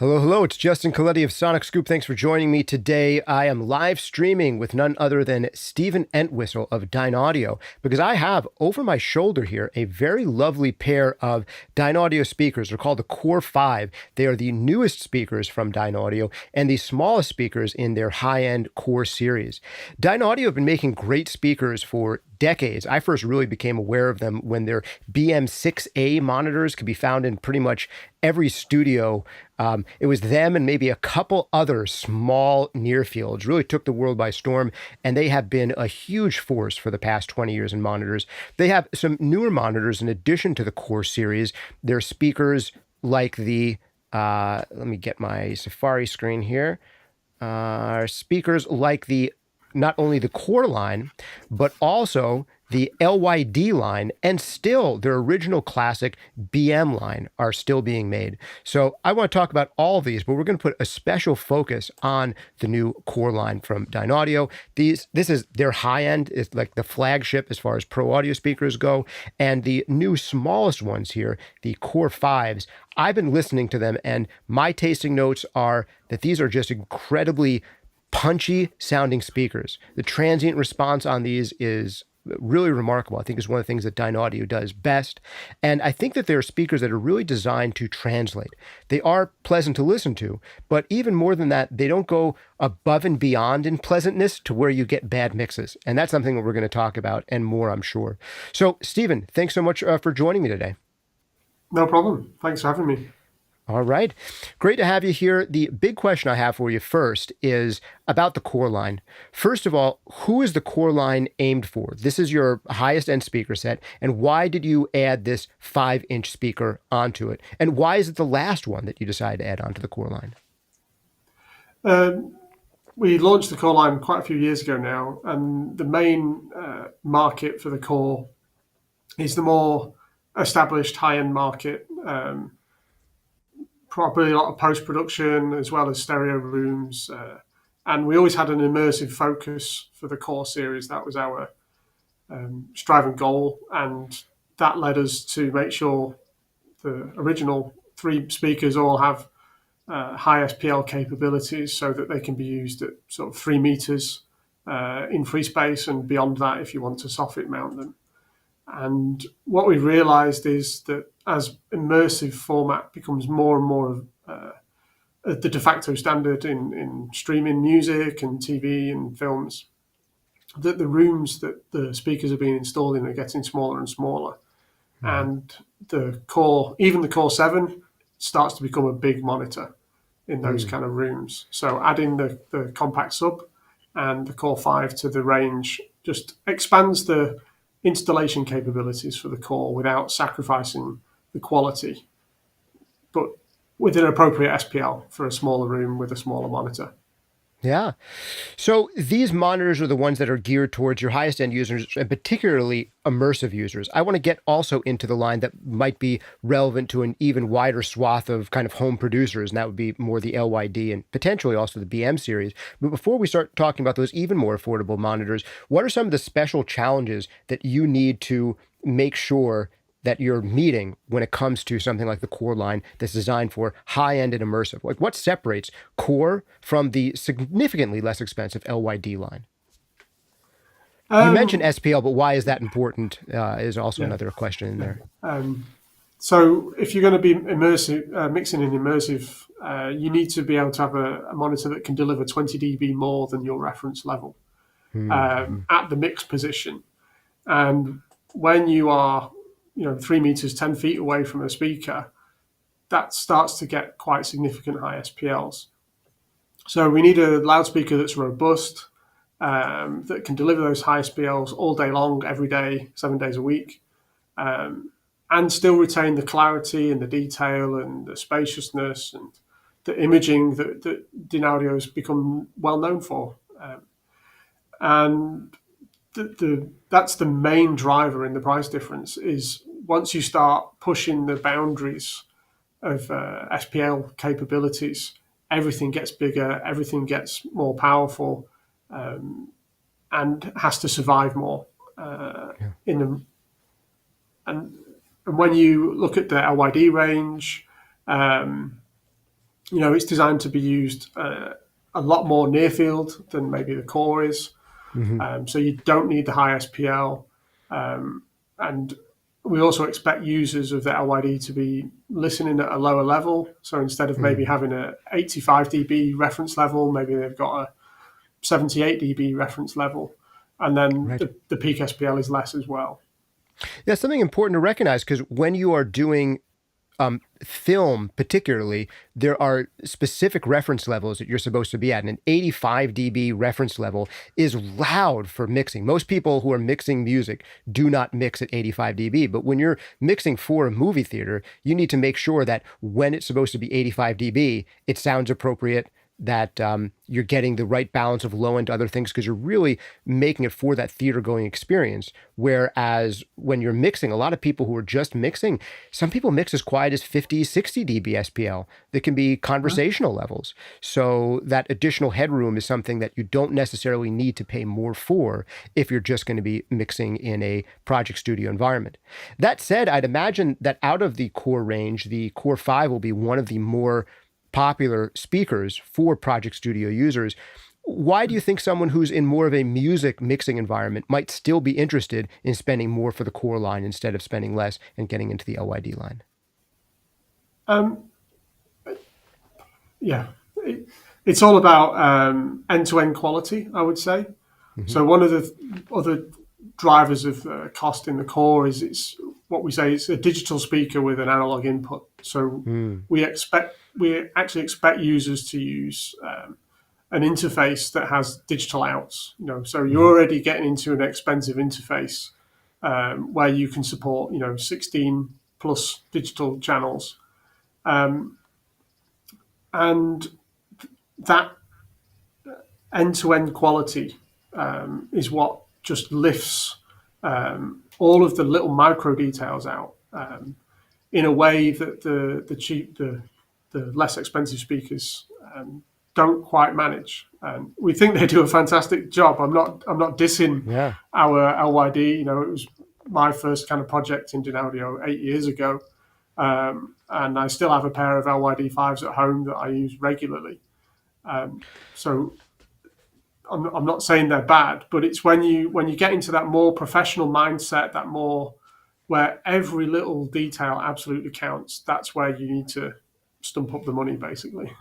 Hello, hello. It's Justin Colletti of SonicScoop. Thanks for joining me today. I am live streaming with none other than Stephen Entwistle of Dynaudio because I have over my shoulder here a very lovely pair of Dynaudio speakers. They're called the Core 5. They are the newest speakers from Dynaudio and the smallest speakers in their high-end Core series. Dynaudio have been making great speakers for decades. I first really became aware of them when their BM 6A monitors could be found in pretty much every studio. It was them and maybe a couple other small near fields really took the world by storm, and they have been a huge force for the past 20 years in monitors. They have some newer monitors in addition to the Core series. Their speakers like the, let me get my Safari screen here. Speakers like the not only the Core line, but also the LYD line, and still their original classic BM line are still being made. So I want to talk about all of these, but we're going to put a special focus on the new Core line from Dynaudio. This is their high end. It's like the flagship as far as pro audio speakers go. And the new smallest ones here, the Core 5s, I've been listening to them, and my tasting notes are that these are just incredibly punchy sounding speakers. The transient response on these is really remarkable. I think is one of the things that Dynaudio does best. And I think that there are speakers that are really designed to translate. They are pleasant to listen to, but even more than that, they don't go above and beyond in pleasantness to where you get bad mixes. And that's something that we're going to talk about and more, I'm sure. So, Stephen, thanks so much for joining me today. No problem. Thanks for having me. All right. Great to have you here. The big question I have for you first is about the Core line. First of all, who is the Core line aimed for? This is your highest end speaker set. And why did you add this 5-inch speaker onto it? And why is it the last one that you decided to add onto the Core line? We launched the Core line quite a few years ago now, and the main market for the Core is the more established high-end market, probably a lot of post-production as well as stereo rooms. And we always had an immersive focus for the Core series. That was our strive and goal, and that led us to make sure the original three speakers all have high SPL capabilities so that they can be used at sort of 3 meters in free space and beyond that if you want to soffit mount them. And what we realized is that as immersive format becomes more and more of the de facto standard in streaming music and TV and films, that the rooms that the speakers are being installed in are getting smaller and smaller. Mm-hmm. And the Core, even the Core 7, starts to become a big monitor in those kind of rooms. So adding the compact sub and the Core 5 to the range just expands the installation capabilities for the Core without sacrificing the quality, but with an appropriate SPL for a smaller room with a smaller monitor. Yeah. So these monitors are the ones that are geared towards your highest end users and particularly immersive users. I want to get also into the line that might be relevant to an even wider swath of kind of home producers, and that would be more the LYD and potentially also the BM series. But before we start talking about those even more affordable monitors, what are some of the special challenges that you need to make sure that you're meeting when it comes to something like the Core line that's designed for high-end and immersive? Like, what separates Core from the significantly less expensive LYD line? You mentioned Um, SPL, but why is that important? Is also yeah. another question in there. So if you're going to be immersive, mixing in immersive, you need to be able to have a monitor that can deliver 20 dB more than your reference level Mm-hmm. at the mix position. And when you are, 3 meters, 10 feet away from a speaker, that starts to get quite significant high SPLs. So we need a loudspeaker that's robust, that can deliver those high SPLs all day long, every day, 7 days a week, and still retain the clarity and the detail and the spaciousness and the imaging that Dynaudio has become well known for. And that's the main driver in the price difference is once you start pushing the boundaries of SPL capabilities, everything gets bigger, everything gets more powerful, and has to survive more. Yeah. In the, and when you look at the LYD range, It's designed to be used a lot more near field than maybe the core is. Hmm. So you don't need the high SPL. And we also expect users of the LYD to be listening at a lower level. So instead of maybe having a 85 dB reference level, maybe they've got a 78 dB reference level. And then Right. the peak SPL is less as well. Yeah, something important to recognize because when you are doing film, particularly, there are specific reference levels that you're supposed to be at. And an 85 dB reference level is loud for mixing. Most people who are mixing music do not mix at 85 dB. But when you're mixing for a movie theater, you need to make sure that when it's supposed to be 85 dB, it sounds appropriate, that you're getting the right balance of low end to other things because you're really making it for that theater going experience. Whereas when you're mixing, a lot of people who are just mixing, some people mix as quiet as 50, 60 dB SPL. That can be conversational levels. So that additional headroom is something that you don't necessarily need to pay more for if you're just going to be mixing in a Project Studio environment. That said, I'd imagine that out of the core range, the Core 5 will be one of the more popular speakers for Project Studio users. Why do you think someone who's in more of a music mixing environment might still be interested in spending more for the core line instead of spending less and getting into the LYD line? Um, yeah, it's all about end-to-end quality, I would say. Mm-hmm. So one of the other drivers of cost in the core is it's what we say it's a digital speaker with an analog input. So Mm. we actually expect users to use an interface that has digital outs. So you're Mm-hmm. already getting into an expensive interface where you can support 16 plus digital channels, and that end-to-end quality is what just lifts all of the little micro details out in a way that the less expensive speakers don't quite manage. We think they do a fantastic job. I'm not dissing Yeah. our LYD. It was my first kind of project in Dynaudio 8 years ago, and I still have a pair of LYD 5s at home that I use regularly. So I'm not saying they're bad, but it's when you get into that more professional mindset, that more where every little detail absolutely counts. That's where you need to stump up the money, basically.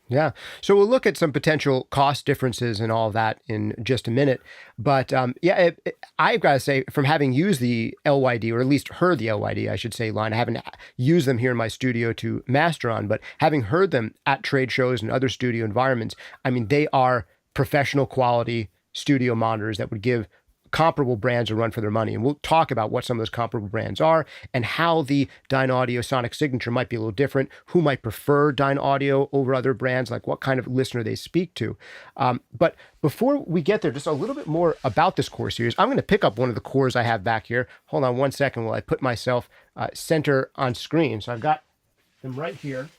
Yeah. So we'll look at some potential cost differences and all of that in just a minute. But I've got to say, from having used the LYD, or at least heard the LYD, I should say, line, I haven't used them here in my studio to master on, but having heard them at trade shows and other studio environments, I mean, they are professional quality studio monitors that would give comparable brands a run for their money. And we'll talk about what some of those comparable brands are and how the Dynaudio Sonic Signature might be a little different, who might prefer Dynaudio over other brands, like what kind of listener they speak to. But before we get there, just a little bit more about this core series. I'm going to pick up one of the cores I have back here. Hold on one second while I put myself center on screen. So I've got them right here.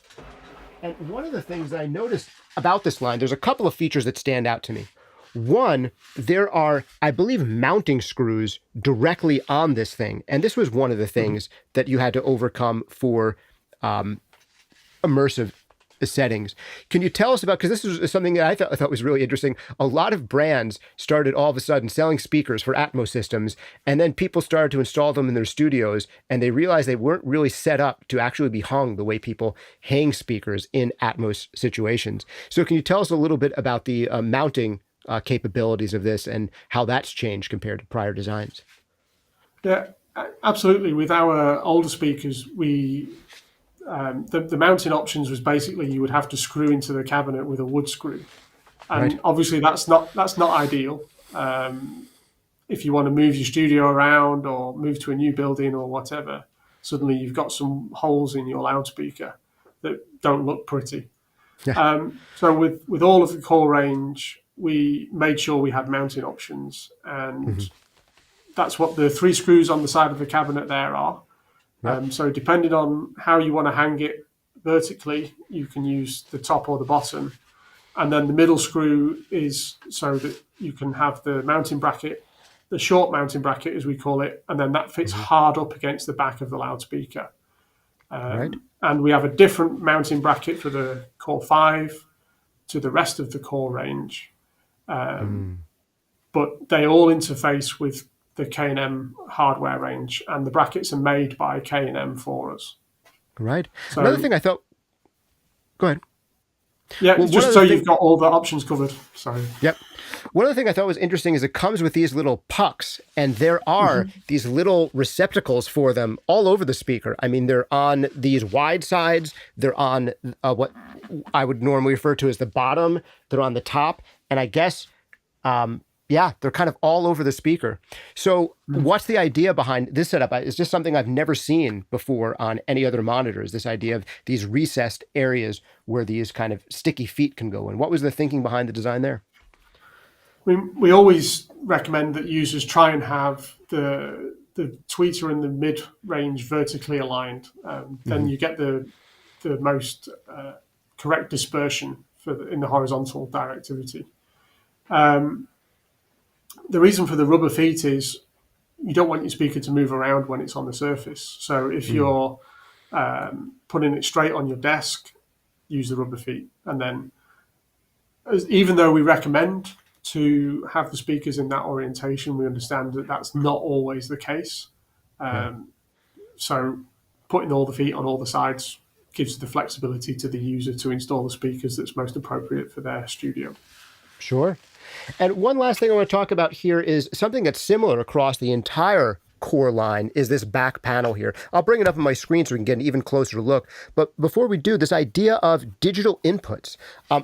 And one of the things that I noticed about this line, there's a couple of features that stand out to me. One, there are, I believe, mounting screws directly on this thing. And this was one of the things that you had to overcome for immersive settings. Can you tell us about, because this is something that I thought was really interesting. A lot of brands started all of a sudden selling speakers for Atmos systems, and then people started to install them in their studios, and they realized they weren't really set up to actually be hung the way people hang speakers in Atmos situations. So can you tell us a little bit about the mounting capabilities of this and how that's changed compared to prior designs? Yeah, absolutely. With our older speakers, the mounting options was basically you would have to screw into the cabinet with a wood screw, Right. and obviously that's not ideal. If you want to move your studio around or move to a new building or whatever, suddenly you've got some holes in your loudspeaker that don't look pretty. Yeah. So with all of the core range, we made sure we had mounting options, and Mm-hmm. that's what the 3 screws on the side of the cabinet there are. Yep. So depending on how you want to hang it vertically, you can use the top or the bottom. And then the middle screw is so that you can have the mounting bracket, the short mounting bracket as we call it, and then that fits hard up against the back of the loudspeaker. Right. And we have a different mounting bracket for the Core 5 to the rest of the Core range. But they all interface with the K&M hardware range, and the brackets are made by K&M for us. Right. So, Another thing I thought, go ahead. Yeah, Well, just so you've got all the options covered. Sorry. Yep. One other thing I thought was interesting is it comes with these little pucks, and there are these little receptacles for them all over the speaker. I mean, they're on these wide sides. They're on what I would normally refer to as the bottom. They're on the top. And I guess, they're kind of all over the speaker. So what's the idea behind this setup? It's just something I've never seen before on any other monitors, this idea of these recessed areas where these kind of sticky feet can go in. What was the thinking behind the design there? We always recommend that users try and have the tweeter and the mid-range vertically aligned. Then you get the most correct dispersion in the horizontal directivity. The reason for the rubber feet is you don't want your speaker to move around when it's on the surface. So if you're putting it straight on your desk, use the rubber feet. And then, even though we recommend to have the speakers in that orientation, we understand that that's not always the case. So putting all the feet on all the sides gives the flexibility to the user to install the speakers that's most appropriate for their studio. Sure. And one last thing I want to talk about here is something that's similar across the entire Core line is this back panel here. I'll bring it up on my screen so we can get an even closer look. But before we do, this idea of digital inputs,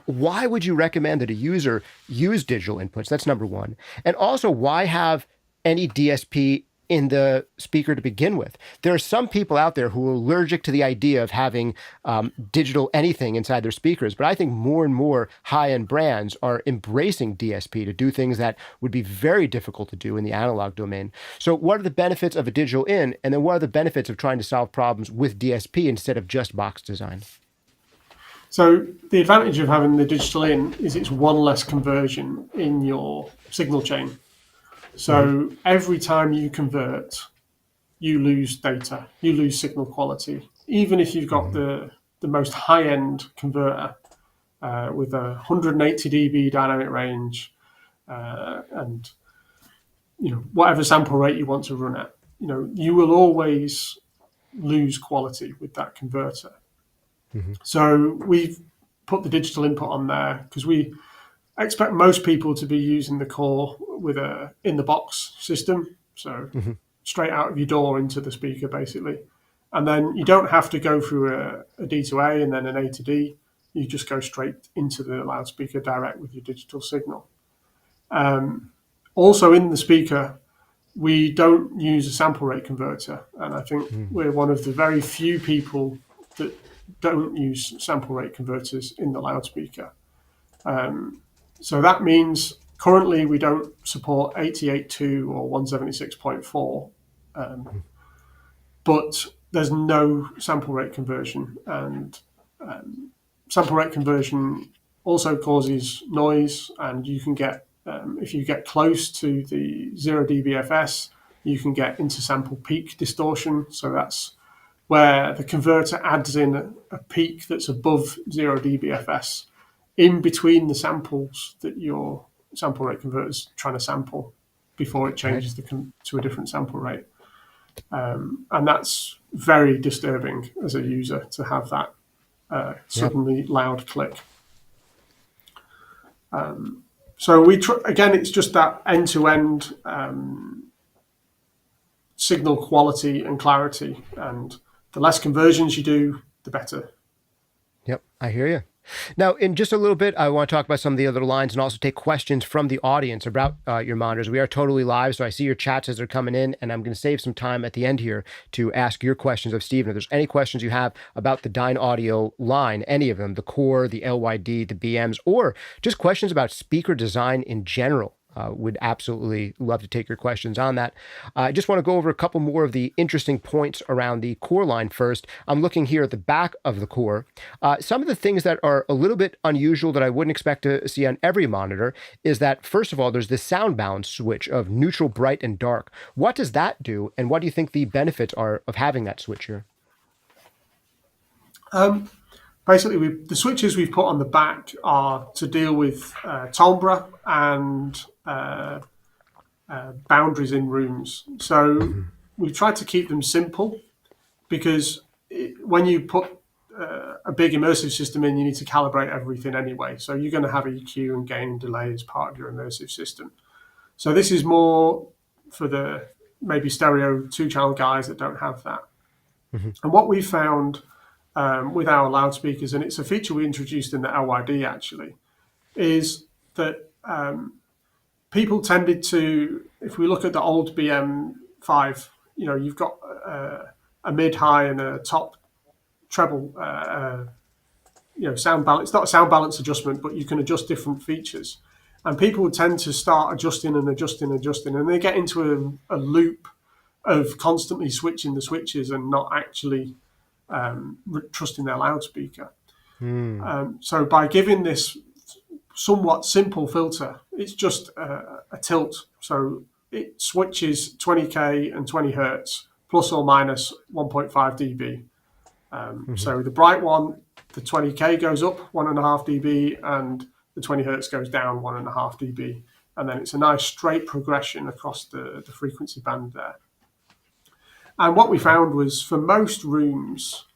why would you recommend that a user use digital inputs? That's number one. And also, why have any DSP in the speaker to begin with? There are some people out there who are allergic to the idea of having digital anything inside their speakers, but I think more and more high-end brands are embracing DSP to do things that would be very difficult to do in the analog domain. So what are the benefits of a digital in, and then what are the benefits of trying to solve problems with DSP instead of just box design? So the advantage of having the digital in is it's one less conversion in your signal chain. So every time you convert, you lose data, you lose signal quality. Even if you've got the most high-end converter with a 180 dB dynamic range and whatever sample rate you want to run at, you will always lose quality with that converter. So we've put the digital input on there because we expect most people to be using the Core with a in-the-box system, so straight out of your door into the speaker, basically. And then you don't have to go through a D to A and then an A to D. You just go straight into the loudspeaker direct with your digital signal. Also in the speaker, we don't use a sample rate converter, and I think we're one of the very few people that don't use sample rate converters in the loudspeaker. So that means currently we don't support 88.2 or 176.4, but there's no sample rate conversion. And sample rate conversion also causes noise, and you can get, if you get close to the 0 dBFS, you can get intersample peak distortion. So that's where the converter adds in a peak that's above 0 dBFS in between the samples that your sample rate converter is trying to sample before it changes to a different sample rate. And that's very disturbing as a user to have that suddenly loud click. So again, it's just that end-to-end signal quality and clarity, and the less conversions you do, the better. Yep, I hear you. Now, in just a little bit, I want to talk about some of the other lines and also take questions from the audience about your monitors. We are totally live, so I see your chats as they're coming in, and I'm going to save some time at the end here to ask your questions of Stephen. If there's any questions you have about the Dynaudio line, any of them, the Core, the LYD, the BMs, or just questions about speaker design in general, would absolutely love to take your questions on that. I just want to go over a couple more of the interesting points around the Core line first. I'm looking here at the back of the Core. Some of the things that are a little bit unusual that I wouldn't expect to see on every monitor is that, first of all, there's this sound balance switch of neutral, bright, and dark. What does that do, and what do you think the benefits are of having that switch here? Um, Basically, the switches we've put on the back are to deal with timbre and boundaries in rooms. So Mhm. we tried to keep them simple because when you put a big immersive system in, you need to calibrate everything anyway. So you're going to have EQ and gain and delay as part of your immersive system. So this is more for the maybe stereo two-channel guys that don't have that. Mhm. And what we found with our loudspeakers, and it's a feature we introduced in the LYD actually, is that people tended to, if we look at the old BM5, you've got a mid, high, and a top treble, sound balance. It's not a sound balance adjustment, but you can adjust different features. And people would tend to start adjusting and adjusting, adjusting, and they get into a loop of constantly switching the switches and not actually trusting their loudspeaker. Mm. So by giving this somewhat simple filter, it's just a tilt. So it switches 20k and 20 hertz plus or minus 1.5 dB. Mhm. So the bright one, the 20k goes up 1.5 dB, and the 20 hertz goes down 1.5 dB. And then it's a nice straight progression across the frequency band there. And what we found was for most rooms,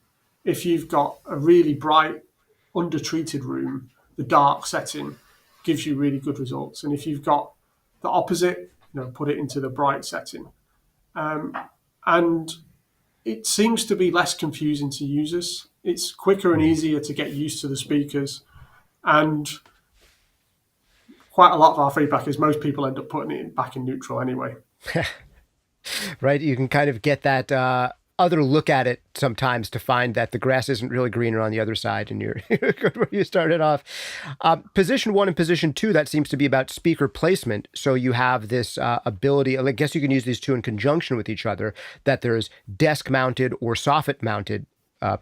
if you've got a really bright, undertreated room, the dark setting gives you really good results. And if you've got the opposite, put it into the bright setting. And it seems to be less confusing to users. It's quicker and Mhm. easier to get used to the speakers. And quite a lot of our feedback is most people end up putting it back in neutral anyway. Right? You can kind of get that other look at it sometimes to find that the grass isn't really greener on the other side, and you're good where you started off. Position one and position two, that seems to be about speaker placement. So you have this ability, I guess you can use these two in conjunction with each other, that there's desk mounted or soffit mounted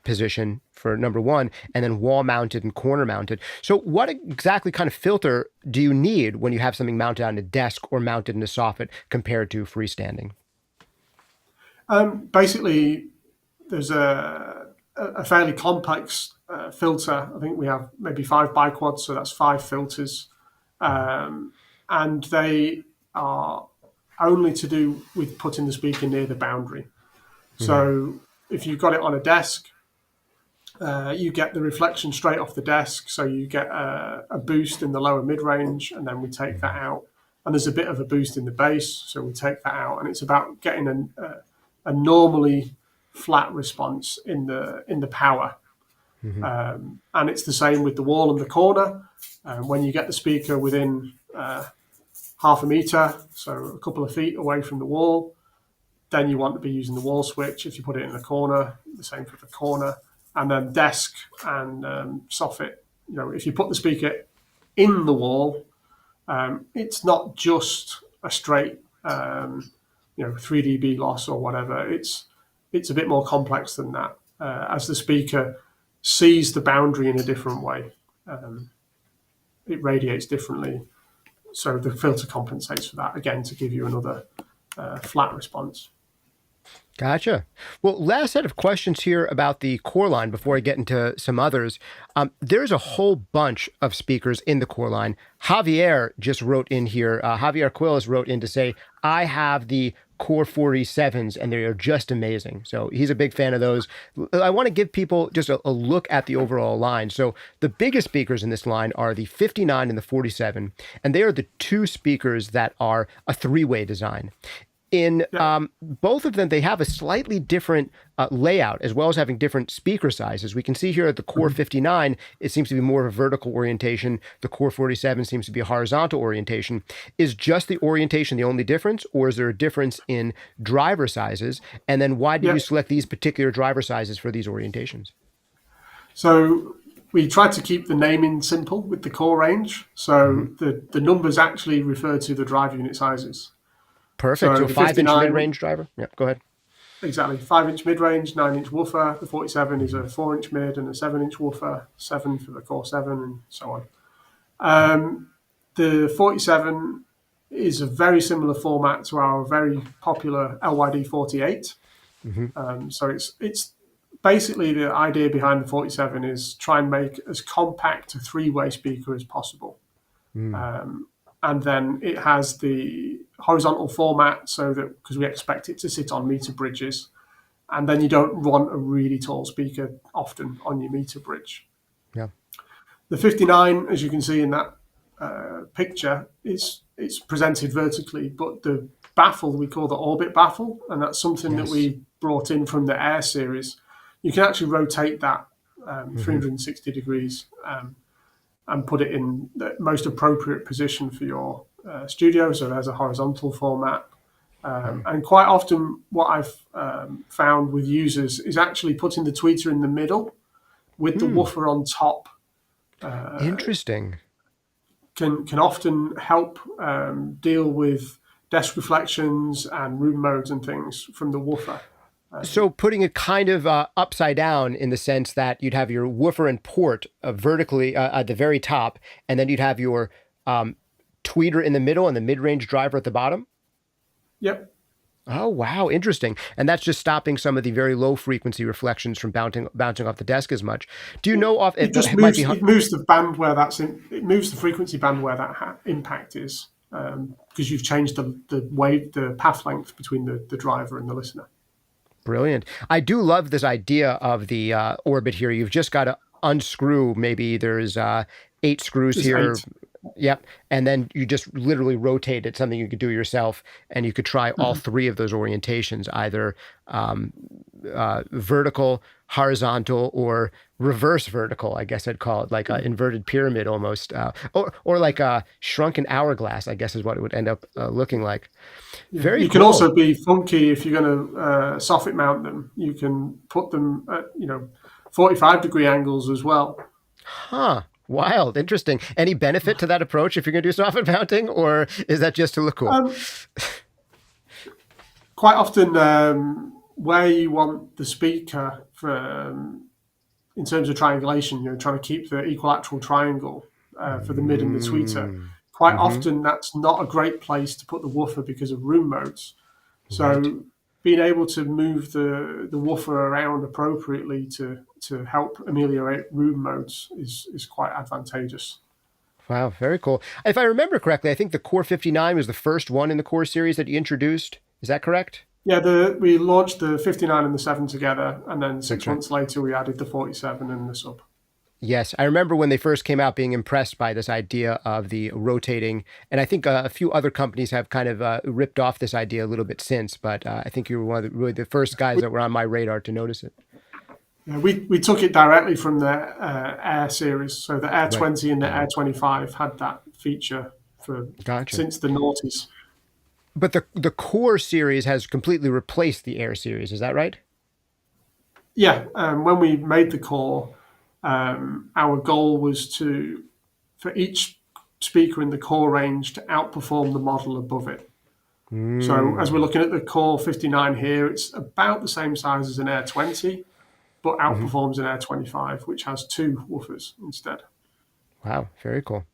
position for number one, and then wall mounted and corner mounted. So what exactly kind of filter do you need when you have something mounted on a desk or mounted in a soffit compared to freestanding? Basically, there's a fairly complex filter. I think we have maybe 5 biquads, so that's 5 filters. And they are only to do with putting the speaker near the boundary. Mm-hmm. So if you've got it on a desk, you get the reflection straight off the desk. So you get a boost in the lower mid range, and then we take that out. And there's a bit of a boost in the bass, so we take that out. And it's about getting a normally flat response in the power. Mm-hmm. And it's the same with the wall and the corner. When you get the speaker within half a meter, so a couple of feet away from the wall, then you want to be using the wall switch. If you put it in the corner, the same for the corner. And then desk and soffit. If you put the speaker in the wall, it's not just a straight 3 dB loss or whatever. It's a bit more complex than that. As the speaker sees the boundary in a different way, it radiates differently. So the filter compensates for that again to give you another flat response. Gotcha. Well, last set of questions here about the core line before I get into some others. There's a whole bunch of speakers in the core line. Javier just wrote in here, Javier Quills wrote in to say, I have the Core 47s and they are just amazing. So he's a big fan of those. I want to give people just a look at the overall line. So the biggest speakers in this line are the 59 and the 47, and they are the two speakers that are a three-way design. In Yeah. both of them, they have a slightly different layout, as well as having different speaker sizes. We can see here at the Core 59, it seems to be more of a vertical orientation. The Core 47 seems to be a horizontal orientation. Is just the orientation the only difference, or is there a difference in driver sizes? And then why did Yeah. you select these particular driver sizes for these orientations? So we tried to keep the naming simple with the core range. Mm-hmm. So the numbers actually refer to the drive unit sizes. Perfect. So So the 5-inch 59, mid-range driver. Yeah, go ahead. exactly, 5-inch mid range, 9-inch woofer. The 47 is a 4-inch mid and a 7-inch woofer, 7 for the core 7, and so on. The 47 is a very similar format to our very popular LYD 48. Mm-hmm. So it's basically the idea behind the 47 is try and make as compact a three-way speaker as possible. Mm. And then it has the horizontal format so that because we expect it to sit on meter bridges, and then you don't want a really tall speaker often on your meter bridge. Yeah. The 59, as you can see in that picture, it's presented vertically, but the baffle we call the orbit baffle, and that's something that Yes. we brought in from the Air series. You can actually rotate that 360 degrees and put it in the most appropriate position for your studio. So there's a horizontal format. And quite often, what I've found with users is actually putting the tweeter in the middle with the woofer on top. Interesting. Can often help deal with desk reflections and room modes and things from the woofer. So putting it kind of upside down in the sense that you'd have your woofer and port vertically at the very top, and then you'd have your tweeter in the middle and the mid-range driver at the bottom. Yep. Oh, wow. Interesting. And that's just stopping some of the very low frequency reflections from bouncing off the desk as much. Do you know off It just moves, it moves the band where that's in, it moves the frequency band where that impact is because you've changed the path length between the driver and the listener. Brilliant. I do love this idea of the orbit here. You've just got to unscrew. Maybe there's 8 screws here. 8. Yep. And then you just literally rotate it, something you could do yourself. And you could try all 3 of those orientations, either vertical, horizontal, or reverse vertical, I guess I'd call it, like an inverted pyramid almost, or like a shrunken hourglass, I guess is what it would end up looking like. Yeah. Very You cool. can also be funky if you're going to soffit mount them. You can put them at 45-degree angles as well. Huh. Wild. Interesting. Any benefit to that approach if you're going to do soffit mounting, or is that just to look cool? Quite often, where you want the speaker in terms of triangulation, you're trying to keep the equilateral triangle for the mid and the tweeter. Quite often, that's not a great place to put the woofer because of room modes. So being able to move the woofer around appropriately to help ameliorate room modes is quite advantageous. Wow, very cool. If I remember correctly, I think the Core 59 was the first one in the Core series that you introduced. Is that correct? Yeah, we launched the 59 and the 7 together, and then 6 months later we added the 47 and the Sub. Yes, I remember when they first came out being impressed by this idea of the rotating, and I think a few other companies have kind of ripped off this idea a little bit since, but I think you were one of really the first guys that were on my radar to notice it. Yeah, we took it directly from the Air series, so the Air 20 and the Air 25 had that feature since the noughties. But the Core series has completely replaced the Air series, is that right? Yeah, when we made the Core, our goal was for each speaker in the Core range to outperform the model above it. So as we're looking at the Core 59 here, it's about the same size as an Air 20, but outperforms an Air 25, which has 2 woofers instead. Wow, very cool.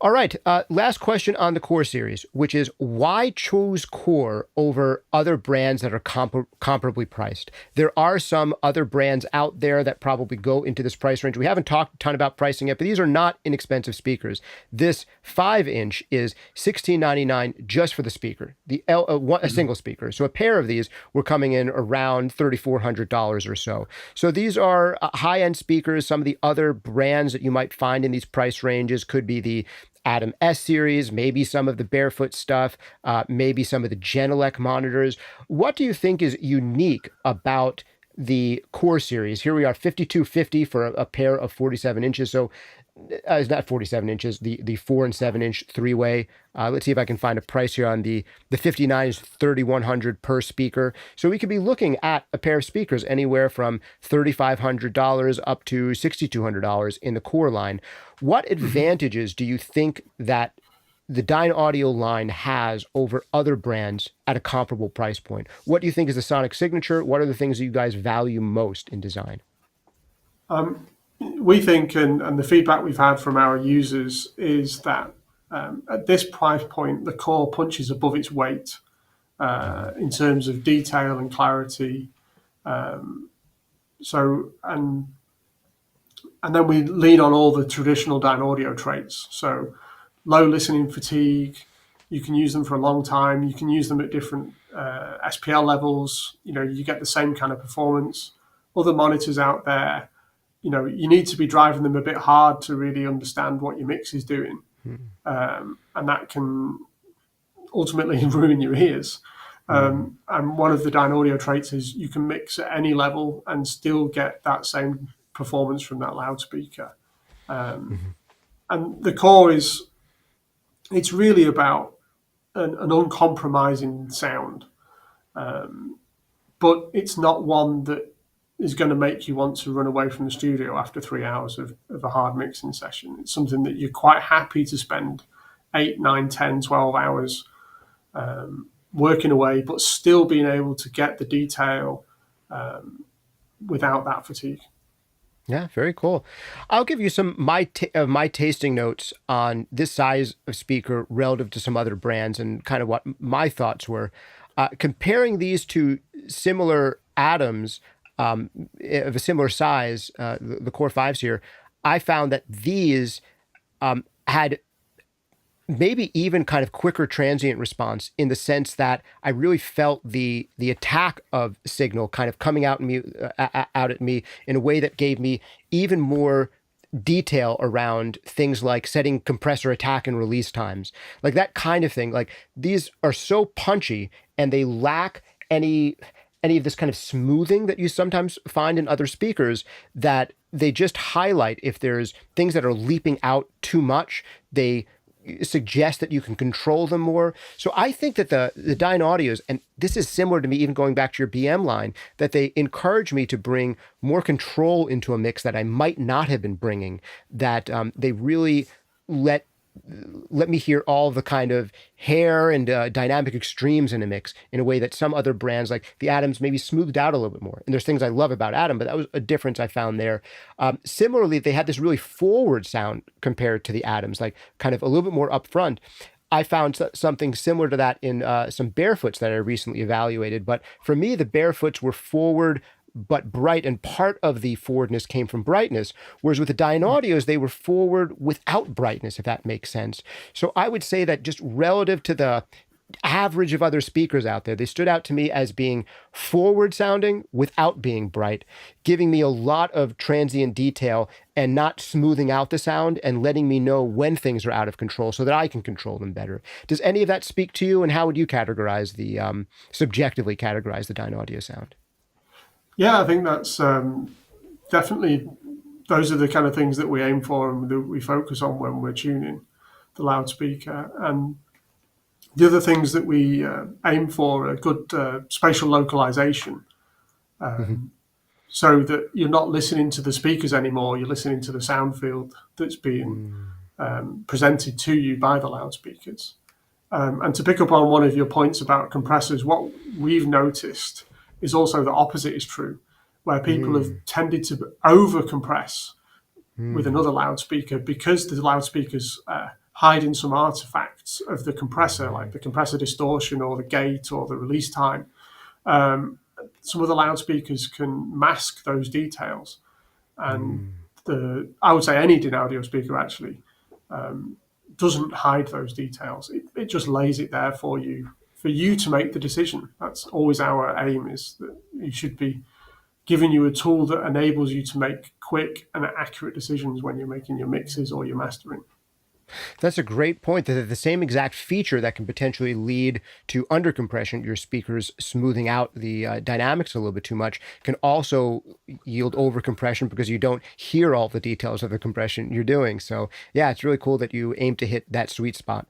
All right, last question on the Core series, which is why choose Core over other brands that are comparably priced? There are some other brands out there that probably go into this price range. We haven't talked a ton about pricing yet, but these are not inexpensive speakers. This 5-inch is $16.99 just for the speaker, a single speaker. So a pair of these were coming in around $3,400 or so. So these are high-end speakers. Some of the other brands that you might find in these price ranges could be the Atom S series, maybe some of the Barefoot stuff, maybe some of the Genelec monitors. What do you think is unique about the Core series? Here we are, $5,250 for a pair of 47 inches. So it's not 47 inches, the 4 and 7 inch 3-way. Let's see if I can find a price here on the 59 is $3,100 per speaker. So we could be looking at a pair of speakers anywhere from $3,500 up to $6,200 in the Core line. What advantages do you think that the Dynaudio line has over other brands at a comparable price point? What do you think is the sonic signature? What are the things that you guys value most in design? We think, and the feedback we've had from our users is that at this price point, the Core punches above its weight in terms of detail and clarity. So and then we lean on all the traditional Dynaudio traits. So low listening fatigue. You can use them for a long time. You can use them at different SPL levels. You get the same kind of performance. Other monitors out there, you need to be driving them a bit hard to really understand what your mix is doing, and that can ultimately ruin your ears. And one of the Dynaudio traits is you can mix at any level and still get that same performance from that loudspeaker. And the core it's really about an uncompromising sound, but it's not one that is going to make you want to run away from the studio after 3 hours of a hard mixing session. It's something that you're quite happy to spend 8, 9, 10, 12 hours working away, but still being able to get the detail without that fatigue. Yeah, very cool. I'll give you some of my tasting notes on this size of speaker relative to some other brands and kind of what my thoughts were. Comparing these to similar Atoms of a similar size, the Core 5s here, I found that these had maybe even kind of quicker transient response, in the sense that I really felt the attack of signal kind of coming out at me in a way that gave me even more detail around things like setting compressor attack and release times, like that kind of thing. Like, these are so punchy and they lack any of this kind of smoothing that you sometimes find in other speakers, that they just highlight if there's things that are leaping out too much. They suggest that you can control them more. So I think that the Dynaudios, and this is similar to me even going back to your BM line, that they encourage me to bring more control into a mix that I might not have been bringing, that they really let me hear all the kind of hair and dynamic extremes in a mix in a way that some other brands like the Atoms maybe smoothed out a little bit more. And there's things I love about Atom, but that was a difference I found there. Similarly, they had this really forward sound compared to the Atoms, like kind of a little bit more upfront. I found something similar to that in some Barefoots that I recently evaluated. But for me, the Barefoots were forward but bright, and part of the forwardness came from brightness, whereas with the Dynaudios, they were forward without brightness, if that makes sense. So I would say that just relative to the average of other speakers out there, they stood out to me as being forward sounding without being bright, giving me a lot of transient detail and not smoothing out the sound and letting me know when things are out of control so that I can control them better. Does any of that speak to you, and how would you categorize subjectively categorize the Dynaudio sound? Yeah, I think that's definitely, those are the kind of things that we aim for and that we focus on when we're tuning the loudspeaker. And the other things that we aim for are good spatial localization, so that you're not listening to the speakers anymore, you're listening to the sound field that's being presented to you by the loudspeakers. And to pick up on one of your points about compressors, what we've noticed is also the opposite is true, where people have tended to over compress with another loudspeaker because the loudspeakers hiding some artifacts of the compressor, like the compressor distortion or the gate or the release time. Some of the loudspeakers can mask those details, and I would say any Dynaudio speaker actually doesn't hide those details. It just lays it there for you to make the decision. That's always our aim, is that you should be giving you a tool that enables you to make quick and accurate decisions when you're making your mixes or your mastering. That's a great point, that the same exact feature that can potentially lead to undercompression, your speakers smoothing out the dynamics a little bit too much, can also yield overcompression because you don't hear all the details of the compression you're doing. So yeah, it's really cool that you aim to hit that sweet spot.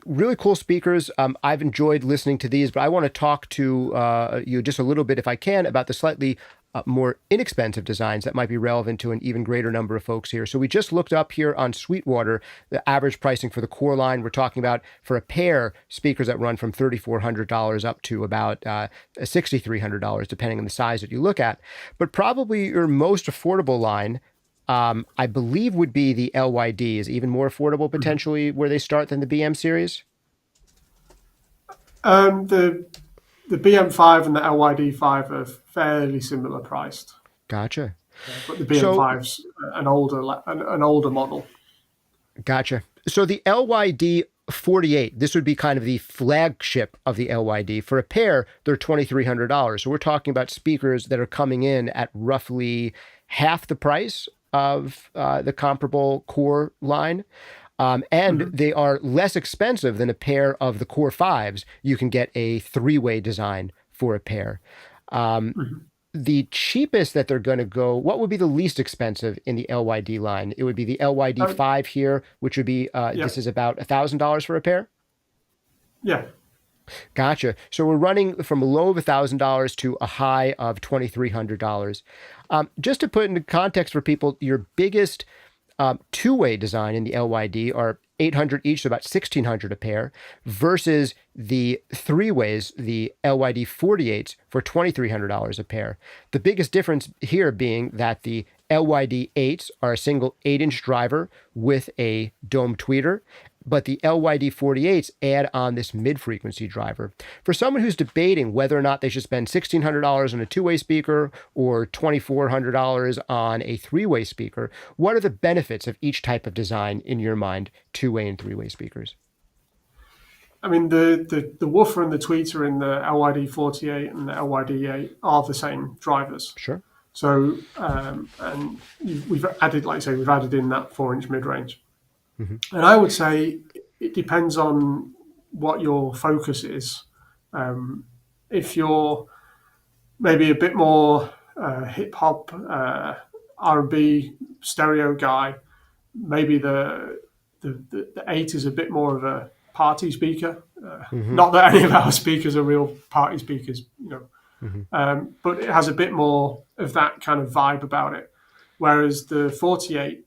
Really cool speakers. I've enjoyed listening to these, but I want to talk to you just a little bit, if I can, about the slightly more inexpensive designs that might be relevant to an even greater number of folks here. So we just looked up here on Sweetwater, the average pricing for the core line. We're talking about, for a pair, speakers that run from $3,400 up to about $6,300, depending on the size that you look at. But probably your most affordable line, I believe, would be the LYD. Is even more affordable potentially where they start than the BM series? The BM5 and the LYD5 are fairly similar priced. Gotcha. But the So BM5's an older model. Gotcha. So the LYD 48, this would be kind of the flagship of the LYD. For a pair, they're $2,300. So we're talking about speakers that are coming in at roughly half the price of the comparable Core line. And they are less expensive than a pair of the Core 5s. You can get a three-way design for a pair. The cheapest that they're going to go, what would be the least expensive in the LYD line? It would be the LYD 5 here, which would be, this is about $1,000 for a pair? Yeah. Gotcha. So we're running from a low of $1,000 to a high of $2,300. Just to put into context for people, your biggest two-way design in the LYD are $800 each, so about $1,600 a pair, versus the three ways, the LYD 48s for $2,300 a pair. The biggest difference here being that the LYD 8s are a single 8-inch driver with a dome tweeter, but the LYD 48s add on this mid-frequency driver. For someone who's debating whether or not they should spend $1,600 on a two-way speaker or $2,400 on a three-way speaker, what are the benefits of each type of design in your mind, two-way and three-way speakers? I mean, the woofer and the tweeter in the LYD 48 and the LYD 8 are the same drivers. Sure. So, and we've added, like I say, we've added in that 4-inch mid-range. And I would say it depends on what your focus is. If you're maybe a bit more hip hop, R&B stereo guy, maybe the 8 is a bit more of a party speaker. Not that any of our speakers are real party speakers, but it has a bit more of that kind of vibe about it. Whereas the 48,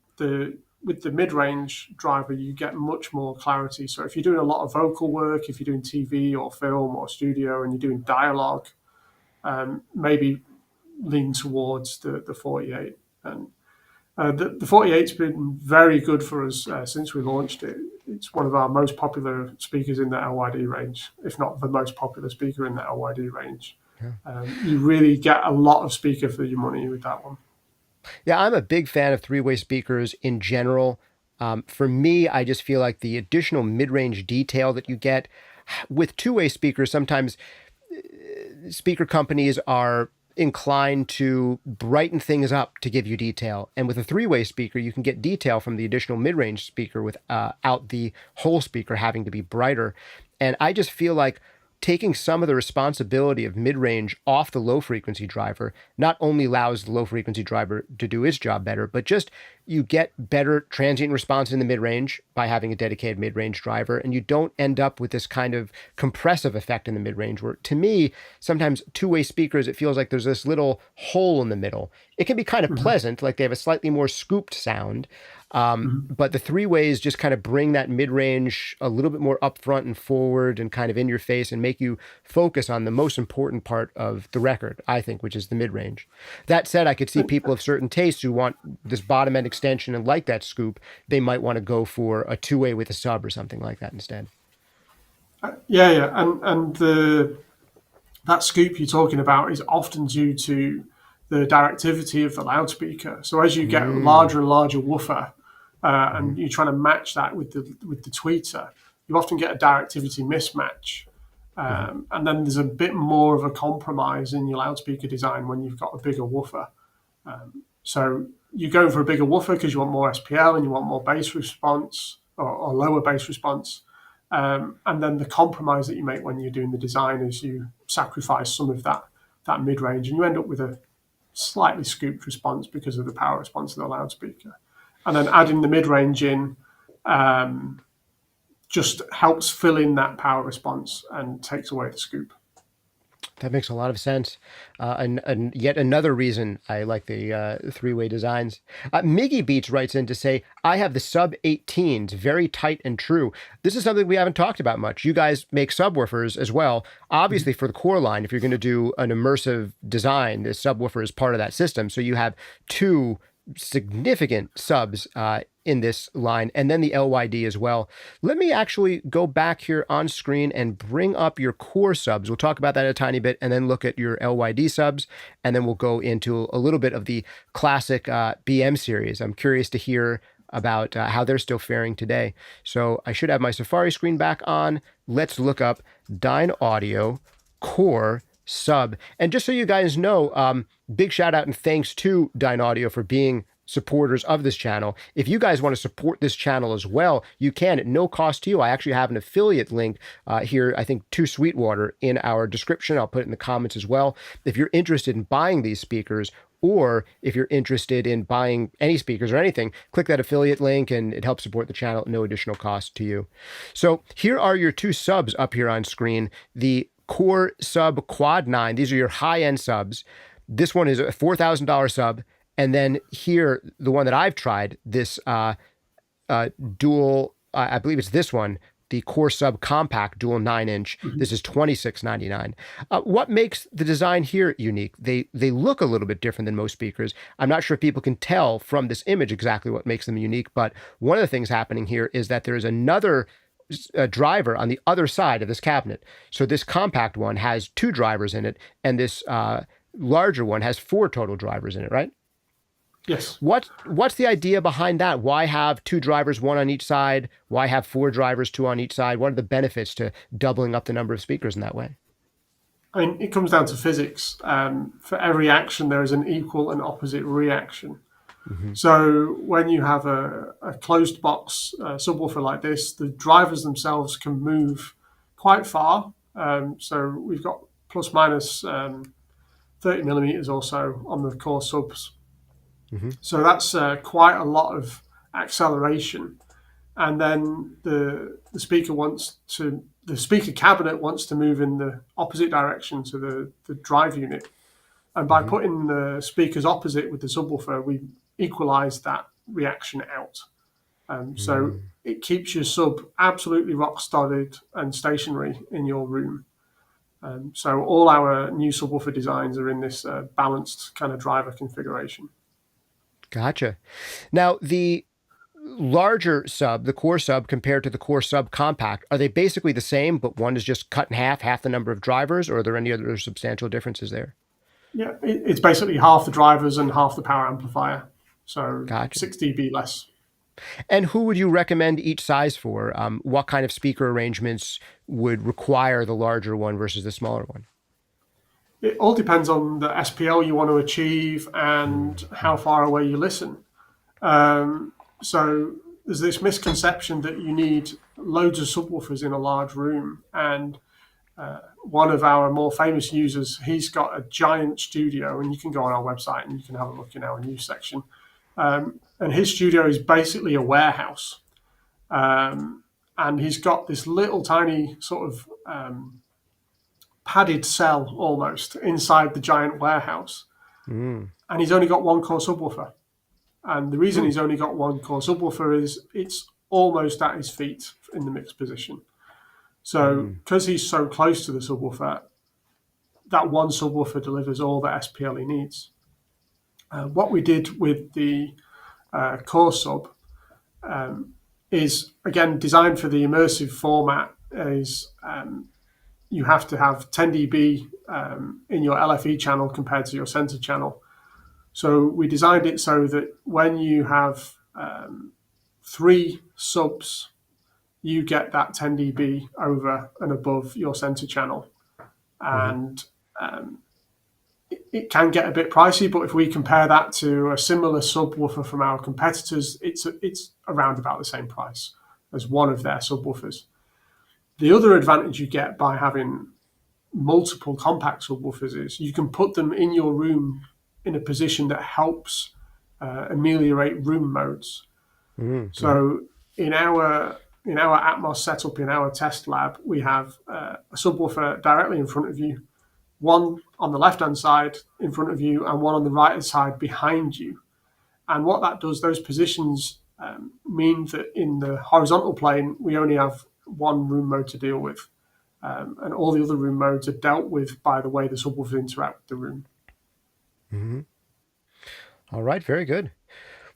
with the mid-range driver, you get much more clarity. So if you're doing a lot of vocal work, if you're doing TV or film or studio and you're doing dialogue, maybe lean towards the 48. And the 48's been very good for us since we launched it. It's one of our most popular speakers in the LYD range, if not the most popular speaker in the LYD range. Yeah. You really get a lot of speaker for your money with that one. Yeah, I'm a big fan of three-way speakers in general. For me, I just feel like the additional mid-range detail that you get with two-way speakers, sometimes speaker companies are inclined to brighten things up to give you detail. And with a three-way speaker, you can get detail from the additional mid-range speaker without the whole speaker having to be brighter. And I just feel like taking some of the responsibility of mid-range off the low-frequency driver not only allows the low-frequency driver to do its job better, but just you get better transient response in the mid-range by having a dedicated mid-range driver, and you don't end up with this kind of compressive effect in the mid-range where, to me, sometimes two-way speakers, it feels like there's this little hole in the middle. It can be kind of pleasant, like they have a slightly more scooped sound, but the three ways just kind of bring that mid-range a little bit more up front and forward and kind of in your face and make you focus on the most important part of the record, I think, which is the mid-range. That said, I could see people of certain tastes who want this bottom end extension and like that scoop, they might want to go for a two-way with a sub or something like that instead. Yeah. And that scoop you're talking about is often due to the directivity of the loudspeaker. So as you get larger and larger woofer, and you're trying to match that with the tweeter, you often get a directivity mismatch. And then there's a bit more of a compromise in your loudspeaker design when you've got a bigger woofer. So you're going for a bigger woofer because you want more SPL and you want more bass response or lower bass response. And then the compromise that you make when you're doing the design is you sacrifice some of that mid-range and you end up with a slightly scooped response because of the power response of the loudspeaker. And then adding the mid-range in just helps fill in that power response and takes away the scoop. That makes a lot of sense. And yet another reason I like the three-way designs. Miggy Beats writes in to say, I have the sub 18s, very tight and true. This is something we haven't talked about much. You guys make subwoofers as well. Obviously, for the core line, if you're going to do an immersive design, the subwoofer is part of that system. So you have two significant subs in this line, and then the LYD as well. Let me actually go back here on screen and bring up your core subs. We'll talk about that a tiny bit, and then look at your LYD subs, and then we'll go into a little bit of the classic BM series. I'm curious to hear about how they're still faring today. So I should have my Safari screen back on. Let's look up Dynaudio core sub. And just so you guys know, big shout out and thanks to Dynaudio for being supporters of this channel. If you guys want to support this channel as well, you can at no cost to you. I actually have an affiliate link here, I think, to Sweetwater in our description. I'll put it in the comments as well. If you're interested in buying these speakers, or if you're interested in buying any speakers or anything, click that affiliate link and it helps support the channel at no additional cost to you. So here are your two subs up here on screen. The Core Sub Quad 9, these are your high-end subs. This one is a $4,000 sub. And then here, the one that I've tried, this dual, I believe it's this one, the Core Sub Compact dual 9-inch. This is $26.99. What makes the design here unique? They look a little bit different than most speakers. I'm not sure if people can tell from this image exactly what makes them unique, but one of the things happening here is that there is another driver on the other side of this cabinet. So this compact one has 2 drivers in it, and this larger one has 4 total drivers in it, right? Yes. What's the idea behind that? Why have 2 drivers, 1 on each side? Why have 4 drivers, 2 on each side? What are the benefits to doubling up the number of speakers in that way? I mean, it comes down to physics. For every action, there is an equal and opposite reaction. So when you have a closed box subwoofer like this, the drivers themselves can move quite far. So we've got plus minus 30 millimeters or so on the core subs. So that's quite a lot of acceleration. And then the speaker cabinet wants to move in the opposite direction to the drive unit. And by putting the speakers opposite with the subwoofer, we equalize that reaction out. So it keeps your sub absolutely rock solid and stationary in your room. So all our new subwoofer designs are in this balanced kind of driver configuration. Gotcha. Now, the larger sub, the core sub compared to the core sub compact, are they basically the same, but one is just cut in half the number of drivers, or are there any other substantial differences there? Yeah, it's basically half the drivers and half the power amplifier. So Gotcha. 6 dB less. And who would you recommend each size for? What kind of speaker arrangements would require the larger one versus the smaller one? It all depends on the SPL you want to achieve and how far away you listen. So there's this misconception that you need loads of subwoofers in a large room. And one of our more famous users, he's got a giant studio, and you can go on our website and you can have a look in our news section. And his studio is basically a warehouse. And he's got this little tiny sort of padded cell almost inside the giant warehouse. And he's only got 1 core subwoofer. And the reason he's only got 1 core subwoofer is it's almost at his feet in the mixed position. So because he's so close to the subwoofer, that 1 subwoofer delivers all the SPL he needs. What we did with the core sub is, again, designed for the immersive format, is you have to have 10 dB in your LFE channel compared to your center channel. So we designed it so that when you have 3 subs, you get that 10 dB over and above your center channel. And it can get a bit pricey, but if we compare that to a similar subwoofer from our competitors, it's around about the same price as one of their subwoofers. The other advantage you get by having multiple compact subwoofers is you can put them in your room in a position that helps ameliorate room modes. So in our Atmos setup in our test lab, we have a subwoofer directly in front of you, 1 on the left-hand side in front of you, and 1 on the right-hand side behind you. And what that does, those positions mean that in the horizontal plane, we only have 1 room mode to deal with. And all the other room modes are dealt with by the way the subwoofers interact with the room. All right, very good.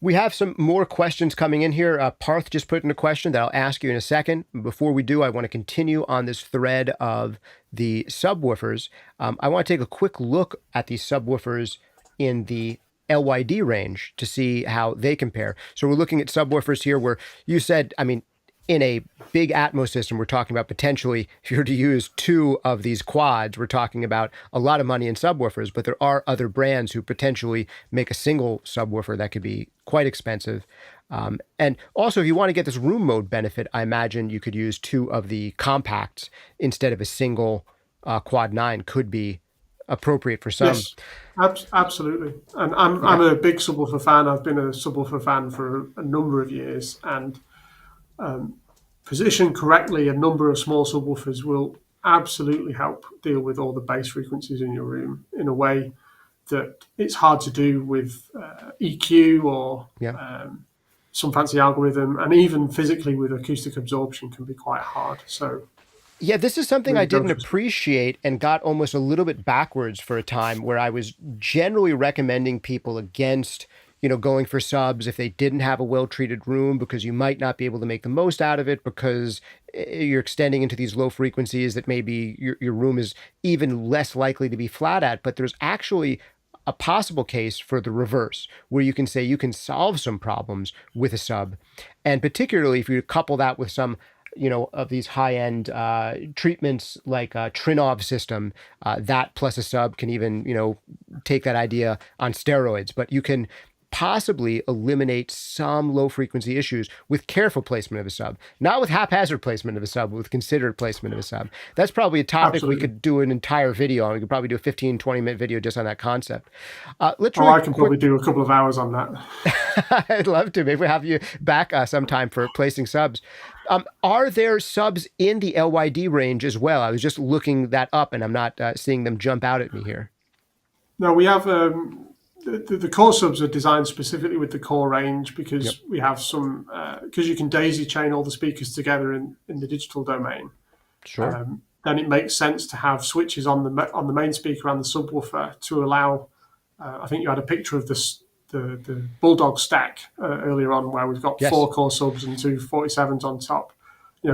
We have some more questions coming in here. Parth just put in a question that I'll ask you in a second. Before we do, I want to continue on this thread of the subwoofers. I want to take a quick look at these subwoofers in the LYD range to see how they compare. So we're looking at subwoofers here where you said, I mean, in a big Atmos system, we're talking about potentially, if you were to use 2 of these quads, we're talking about a lot of money in subwoofers, but there are other brands who potentially make a single subwoofer that could be quite expensive. And also, if you want to get this room mode benefit, I imagine you could use 2 of the compacts instead of a single quad 9 could be appropriate for some. Yes, absolutely. And I'm a big subwoofer fan. I've been a subwoofer fan for a number of years, and positioned correctly, a number of small subwoofers will absolutely help deal with all the bass frequencies in your room in a way that it's hard to do with EQ or Yeah. some fancy algorithm, and even physically with acoustic absorption can be quite hard. So Yeah, this is something I really go didn't for appreciate and got almost a little bit backwards for a time where I was generally recommending people against, going for subs if they didn't have a well-treated room because you might not be able to make the most out of it because you're extending into these low frequencies that maybe your room is even less likely to be flat at. But there's actually a possible case for the reverse, where you can say you can solve some problems with a sub. And particularly if you couple that with some of these high-end treatments like a Trinov system, that plus a sub can even, take that idea on steroids. But you can possibly eliminate some low-frequency issues with careful placement of a sub, not with haphazard placement of a sub, but with considered placement of a sub. That's probably a topic Absolutely. we could do an entire video on. We could probably do a 15, 20-minute video just on that concept. Let's I can probably do a couple of hours on that. I'd love to. Maybe we'll have you back sometime for placing subs. Are there subs in the LYD range as well? I was just looking that up, and I'm not seeing them jump out at me here. No, we have the core subs are designed specifically with the core range because we have some because you can daisy chain all the speakers together in the digital domain. Sure. Then it makes sense to have switches on the main speaker and the subwoofer to allow. I think you had a picture of the Bulldog stack earlier on where we've got 4 core subs and 2 47s on top.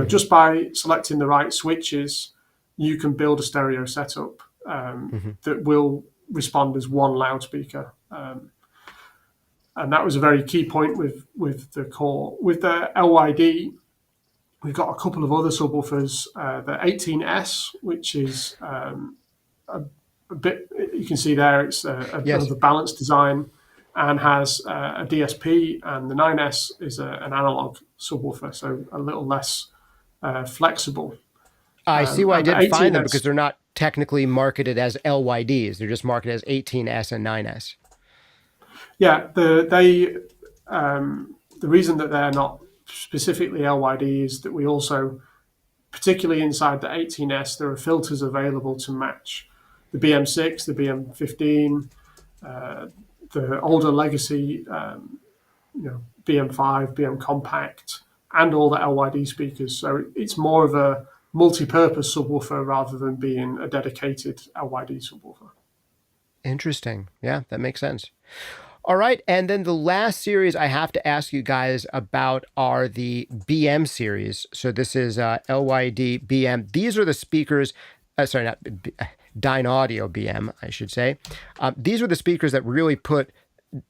Just by selecting the right switches, you can build a stereo setup that will respond as one loudspeaker. And that was a very key point with the core. With the LYD, we've got a couple of other subwoofers. The 18S, which is a bit, you can see there, it's a bit of a balanced design and has a DSP, and the 9S is an analog subwoofer, so a little less flexible. I see why I didn't find them because they're not technically marketed as LYDs. They're just marketed as 18S and 9S. Yeah, the reason that they're not specifically LYD is that we also, particularly inside the 18S, there are filters available to match the BM6, the BM15, the older legacy, BM5, BM Compact, and all the LYD speakers. So it's more of a multi-purpose subwoofer rather than being a dedicated LYD subwoofer. Interesting. Yeah, that makes sense. All right, and then the last series I have to ask you guys about are the BM series. So this is LYD BM. These are the speakers, Dynaudio BM, I should say. These are the speakers that really put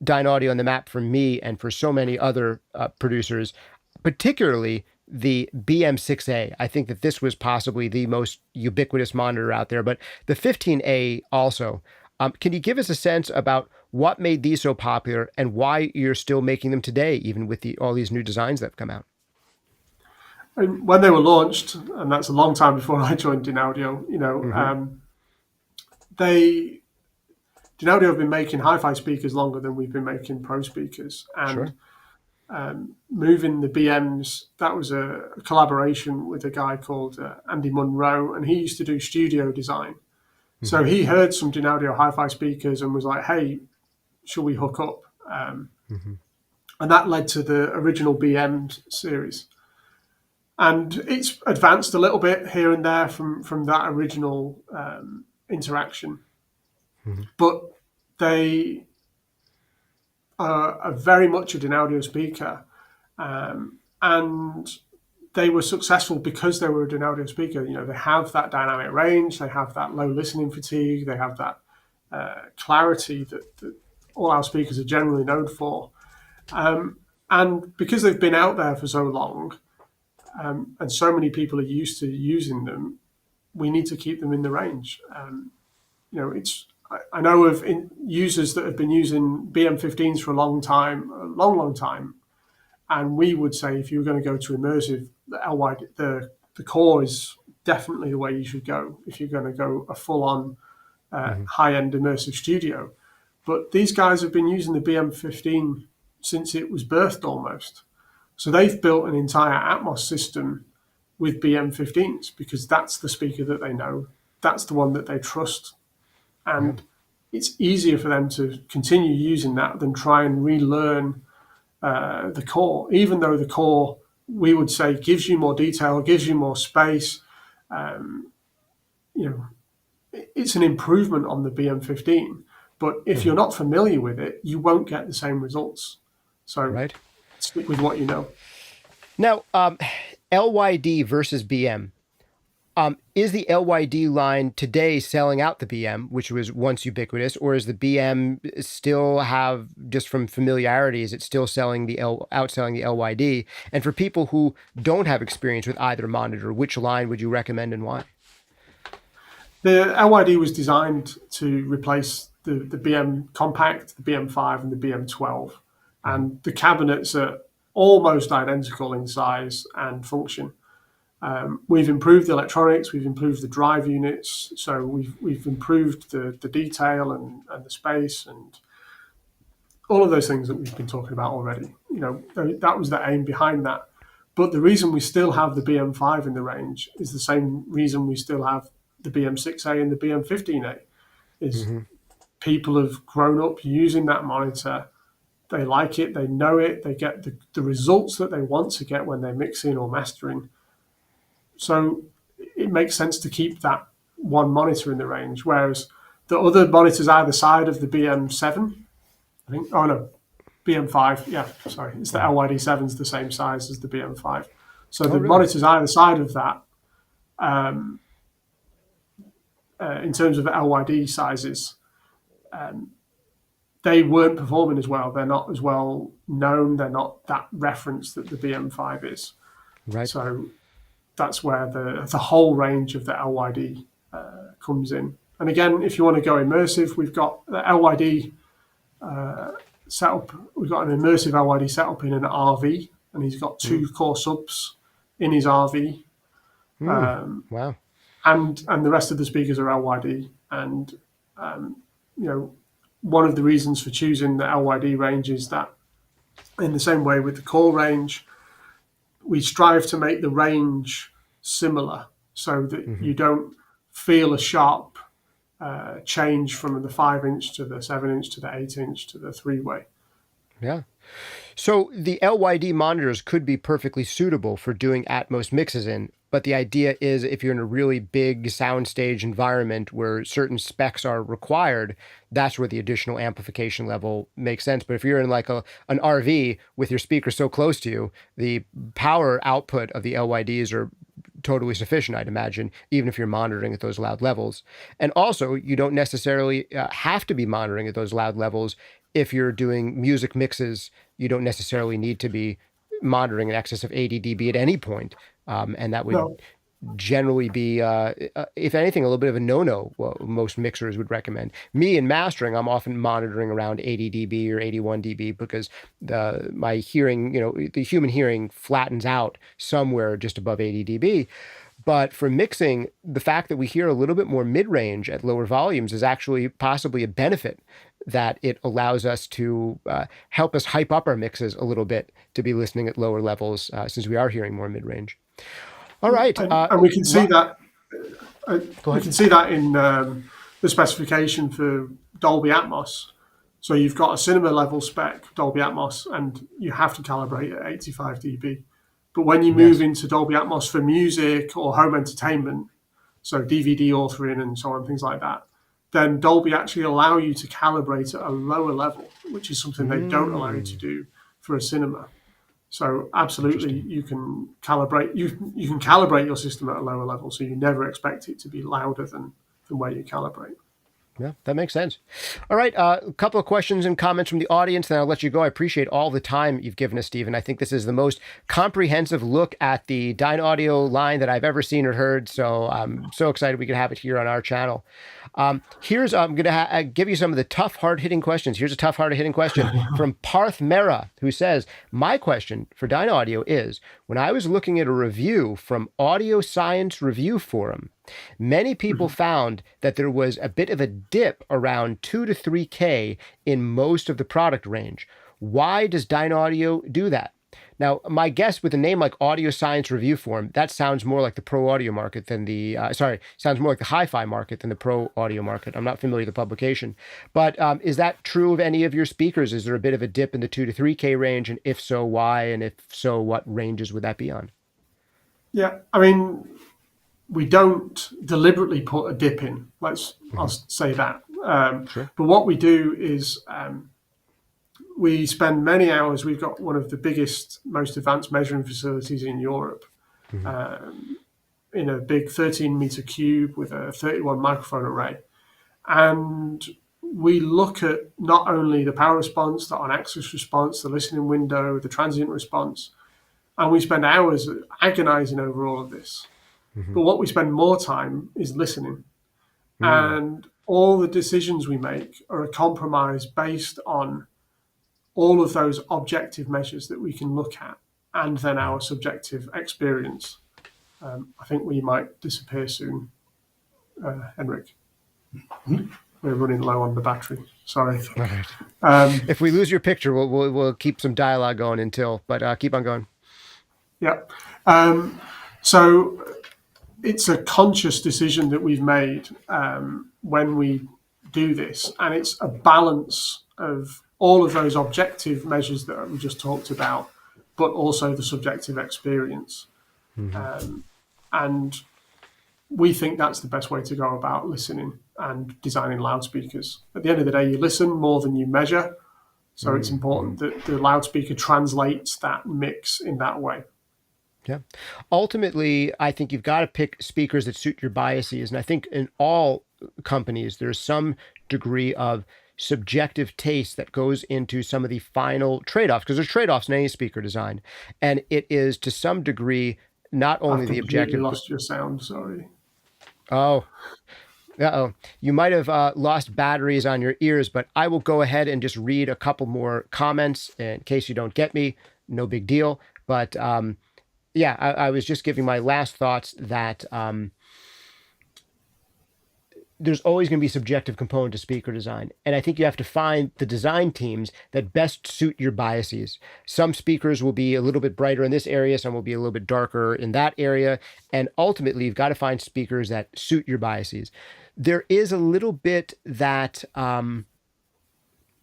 Dynaudio on the map for me and for so many other producers, particularly the BM6A. I think that this was possibly the most ubiquitous monitor out there, but the 15A also. Can you give us a sense about what made these so popular and why you're still making them today, even with all these new designs that have come out? And when they were launched, and that's a long time before I joined Dynaudio, Dynaudio have been making hi-fi speakers longer than we've been making pro speakers. And moving the BMs, that was a collaboration with a guy called Andy Munro, and he used to do studio design. So he heard some Dynaudio hi-fi speakers and was like, hey, shall we hook up? And that led to the original BM series. And it's advanced a little bit here and there from that original interaction. But are very much a Dynaudio speaker, and they were successful because they were a Dynaudio speaker. They have that dynamic range, they have that low listening fatigue, they have that clarity that all our speakers are generally known for. And because they've been out there for so long, and so many people are used to using them, we need to keep them in the range. I know of users that have been using BM15s for a long time, long time, and we would say if you were going to go to immersive, the core is definitely the way you should go if you're going to go a full-on high-end immersive studio. But these guys have been using the BM15 since it was birthed almost. So they've built an entire Atmos system with BM15s because that's the speaker that they know. That's the one that they trust. And it's easier for them to continue using that than try and relearn the core, even though the core, we would say, gives you more detail, gives you more space. It's an improvement on the BM15. But if you're not familiar with it, you won't get the same results. So stick with what you know. Now, LYD versus BM. Is the LYD line today selling out the BM, which was once ubiquitous, or is the BM still have, just from familiarity, is it still selling outselling the LYD? And for people who don't have experience with either monitor, which line would you recommend and why? The LYD was designed to replace the BM Compact, the BM5, and the BM12. And the cabinets are almost identical in size and function. We've improved the electronics, we've improved the drive units, so we've improved the detail and the space and all of those things that we've been talking about already. That was the aim behind that. But the reason we still have the BM5 in the range is the same reason we still have the BM6A and the BM15A. Is people have grown up using that monitor. They like it, they know it, they get the results that they want to get when they're mixing or mastering. So it makes sense to keep that one monitor in the range, whereas the other monitors either side of the BM7, I think, BM5, yeah, sorry, it's the LYD7's the same size as the BM5. So the monitors either side of that, in terms of the LYD sizes, they weren't performing as well. They're not as well known. They're not that reference that the BM5 is. Right. So that's where the whole range of the LYD comes in. And again, if you want to go immersive, we've got the LYD setup. We've got an immersive LYD setup in an RV, and he's got 2 core subs in his RV. Wow. And the rest of the speakers are LYD. And one of the reasons for choosing the LYD range is that, in the same way with the core range, we strive to make the range similar so that you don't feel a sharp change from the 5-inch to the 7-inch to the 8-inch to the 3-way. Yeah. So the LYD monitors could be perfectly suitable for doing Atmos mixes in, but the idea is if you're in a really big soundstage environment where certain specs are required, that's where the additional amplification level makes sense. But if you're in like an RV with your speaker so close to you, the power output of the LYDs are totally sufficient, I'd imagine, even if you're monitoring at those loud levels. And also, you don't necessarily have to be monitoring at those loud levels. If you're doing music mixes, you don't necessarily need to be monitoring in excess of 80 dB at any point. And that would generally be, if anything, a little bit of a no-no, what most mixers would recommend. Me in mastering, I'm often monitoring around 80 dB or 81 dB because my hearing, the human hearing flattens out somewhere just above 80 dB. But for mixing, the fact that we hear a little bit more mid-range at lower volumes is actually possibly a benefit, that it allows us to help us hype up our mixes a little bit to be listening at lower levels, since we are hearing more mid-range. All right. And we can see that. We can see that in the specification for Dolby Atmos. So you've got a cinema level spec Dolby Atmos, and you have to calibrate at 85 dB. But when you move into Dolby Atmos for music or home entertainment, so DVD authoring and so on, things like that, then Dolby actually allow you to calibrate at a lower level, which is something they don't allow you to do for a cinema. So absolutely, you can calibrate. You can calibrate your system at a lower level, so you never expect it to be louder than where you calibrate. Yeah, that makes sense. All right, a couple of questions and comments from the audience, then I'll let you go. I appreciate all the time you've given us, Stephen. I think this is the most comprehensive look at the Dynaudio line that I've ever seen or heard, so I'm so excited we can have it here on our channel. I'm going to give you some of the tough, hard-hitting questions. Here's a tough, hard-hitting question from Parth Mehra, who says, my question for Dynaudio is, when I was looking at a review from Audio Science Review Forum, many people found that there was a bit of a dip around 2 to 3K in most of the product range. Why does Dynaudio do that? Now, my guess with a name like Audio Science Review Forum, that sounds more like the pro audio market than sounds more like the hi-fi market than the pro audio market. I'm not familiar with the publication. But is that true of any of your speakers? Is there a bit of a dip in the 2 to 3K range? And if so, why? And if so, what ranges would that be on? Yeah, I mean, we don't deliberately put a dip in. I'll say that. Sure. But what we do is we spend many hours. We've got one of the biggest, most advanced measuring facilities in Europe, in a big 13-meter cube with a 31 microphone array. And we look at not only the power response, the on-axis response, the listening window, the transient response, and we spend hours agonizing over all of this. But what we spend more time is listening. And all the decisions we make are a compromise based on all of those objective measures that we can look at, and then our subjective experience. I think we might disappear soon, Henrik. We're running low on the battery. Sorry. Right. If we lose your picture, we'll keep some dialogue going until, but keep on going. Yeah. So it's a conscious decision that we've made when we do this, and it's a balance of all of those objective measures that we just talked about, but also the subjective experience. And we think that's the best way to go about listening and designing loudspeakers. At the end of the day, you listen more than you measure. So it's important that the loudspeaker translates that mix in that way. Yeah. Ultimately, I think you've got to pick speakers that suit your biases. And I think in all companies, there's some degree of subjective taste that goes into some of the final trade-offs, because there's trade-offs in any speaker design. And it is to some degree not only the objective. You lost your sound, sorry. Oh, uh-oh. You might have lost batteries on your ears, but I will go ahead and just read a couple more comments in case you don't get me. No big deal. But yeah, I was just giving my last thoughts that there's always going to be a subjective component to speaker design. And I think you have to find the design teams that best suit your biases. Some speakers will be a little bit brighter in this area, some will be a little bit darker in that area. And ultimately, you've got to find speakers that suit your biases. There is a little bit that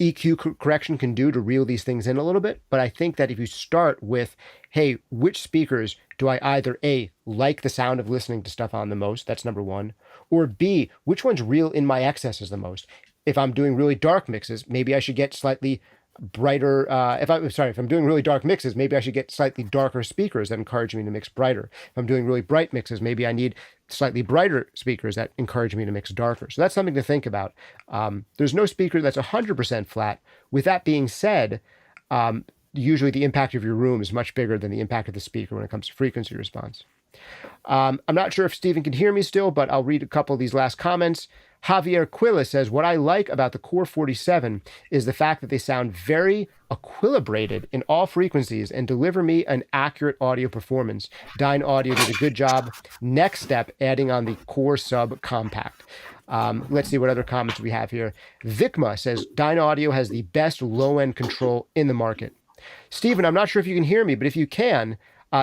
EQ correction can do to reel these things in a little bit. But I think that if you start with, hey, which speakers do I either A, like the sound of listening to stuff on the most? That's number one. Or B, which ones reel in my excesses the most? If I'm doing really dark mixes, maybe I should get slightly brighter. If I'm doing really dark mixes, maybe I should get slightly darker speakers that encourage me to mix brighter. If I'm doing really bright mixes, maybe I need slightly brighter speakers that encourage me to mix darker. So that's something to think about. There's no speaker that's 100% flat. With that being said, usually the impact of your room is much bigger than the impact of the speaker when it comes to frequency response. I'm not sure if Stephen can hear me still, but I'll read a couple of these last comments. Javier Quilla says, what I like about the Core 47 is the fact that they sound very equilibrated in all frequencies and deliver me an accurate audio performance. Dynaudio did a good job. Next step, adding on the Core Sub Compact. Let's see what other comments we have here. Vikma says, Dynaudio has the best low-end control in the market. Stephen, I'm not sure if you can hear me, but if you can,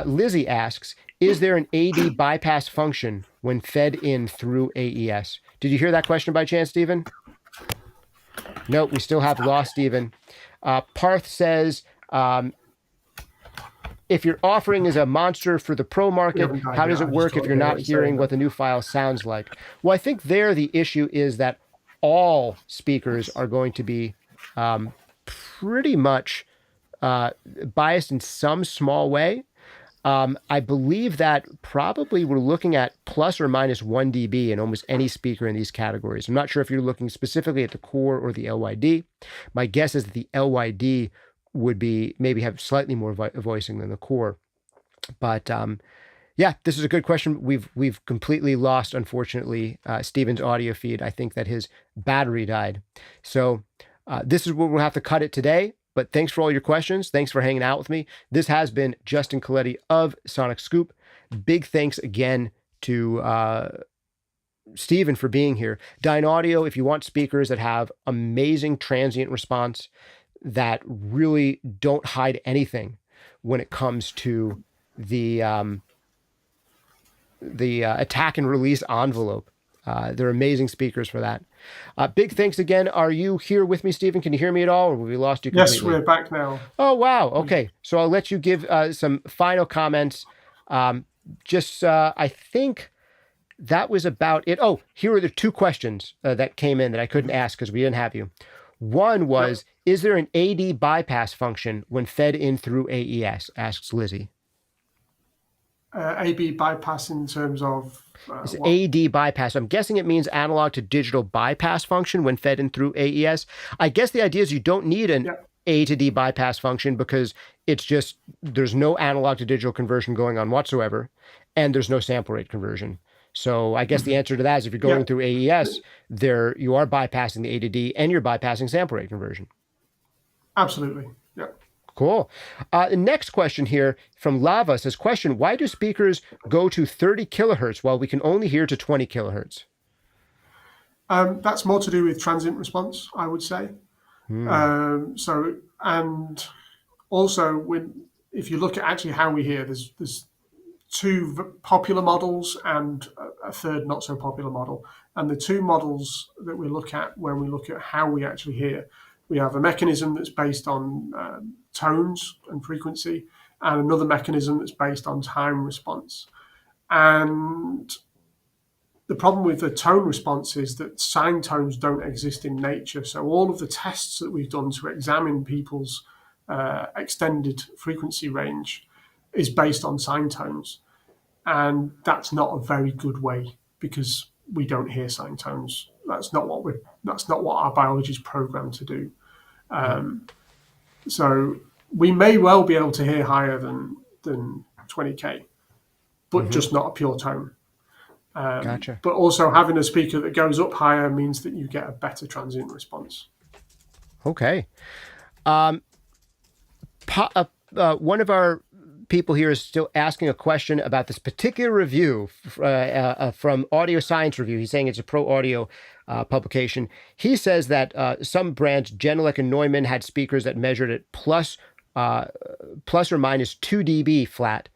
Lizzie asks, is there an AD bypass function when fed in through AES? Did you hear that question by chance, Stephen? No, we still have lost Stephen. Parth says, if your offering is a monster for the pro market, how does it work if you're not hearing what the new file sounds like? Well, I think there the issue is that all speakers are going to be pretty much biased in some small way. I believe that probably we're looking at plus or minus 1 dB in almost any speaker in these categories. I'm not sure if you're looking specifically at the core or the LYD. My guess is that the LYD would be maybe have slightly more voicing than the core. But yeah, this is a good question. We've completely lost, unfortunately, Steven's audio feed. I think that his battery died. So this is where we'll have to cut it today. But thanks for all your questions. Thanks for hanging out with me. This has been Justin Colletti of SonicScoop. Big thanks again to Steven for being here. Dynaudio, if you want speakers that have amazing transient response, that really don't hide anything when it comes to the attack and release envelope. They're amazing speakers for that. Big thanks again. Are you here with me, Stephen? Can you hear me at all, or have we lost you completely? Yes, we're back now. Oh, wow. Okay. So I'll let you give some final comments. I think that was about it. Oh, here are the two questions that came in that I couldn't ask because we didn't have you. One was, is there an AD bypass function when fed in through AES, asks Lizzie. AB bypass in terms of It's AD bypass. I'm guessing it means analog to digital bypass function when fed in through AES. I guess the idea is you don't need an A to D bypass function because it's just there's no analog to digital conversion going on whatsoever, and there's no sample rate conversion. So I guess the answer to that is if you're going through AES, there you are bypassing the A to D and you're bypassing sample rate conversion. Absolutely. Yeah. Cool. The next question here from Lava says, question, why do speakers go to 30 kilohertz while we can only hear to 20 kilohertz? That's more to do with transient response, I would say. And also if you look at actually how we hear, there's two popular models and a third not so popular model. And the two models that we look at when we look at how we actually hear, we have a mechanism that's based on tones and frequency, and another mechanism that's based on time response. And the problem with the tone response is that sine tones don't exist in nature. So all of the tests that we've done to examine people's extended frequency range is based on sine tones. And that's not a very good way because we don't hear sine tones. That's not what our biology is programmed to do. So we may well be able to hear higher than 20K, but just not a pure tone. Gotcha. But also having a speaker that goes up higher means that you get a better transient response. Okay. One of our people here is still asking a question about this particular review from Audio Science Review. He's saying it's a pro audio publication. He says that some brands, Genelec and Neumann, had speakers that measured at plus or minus 2 dB flat,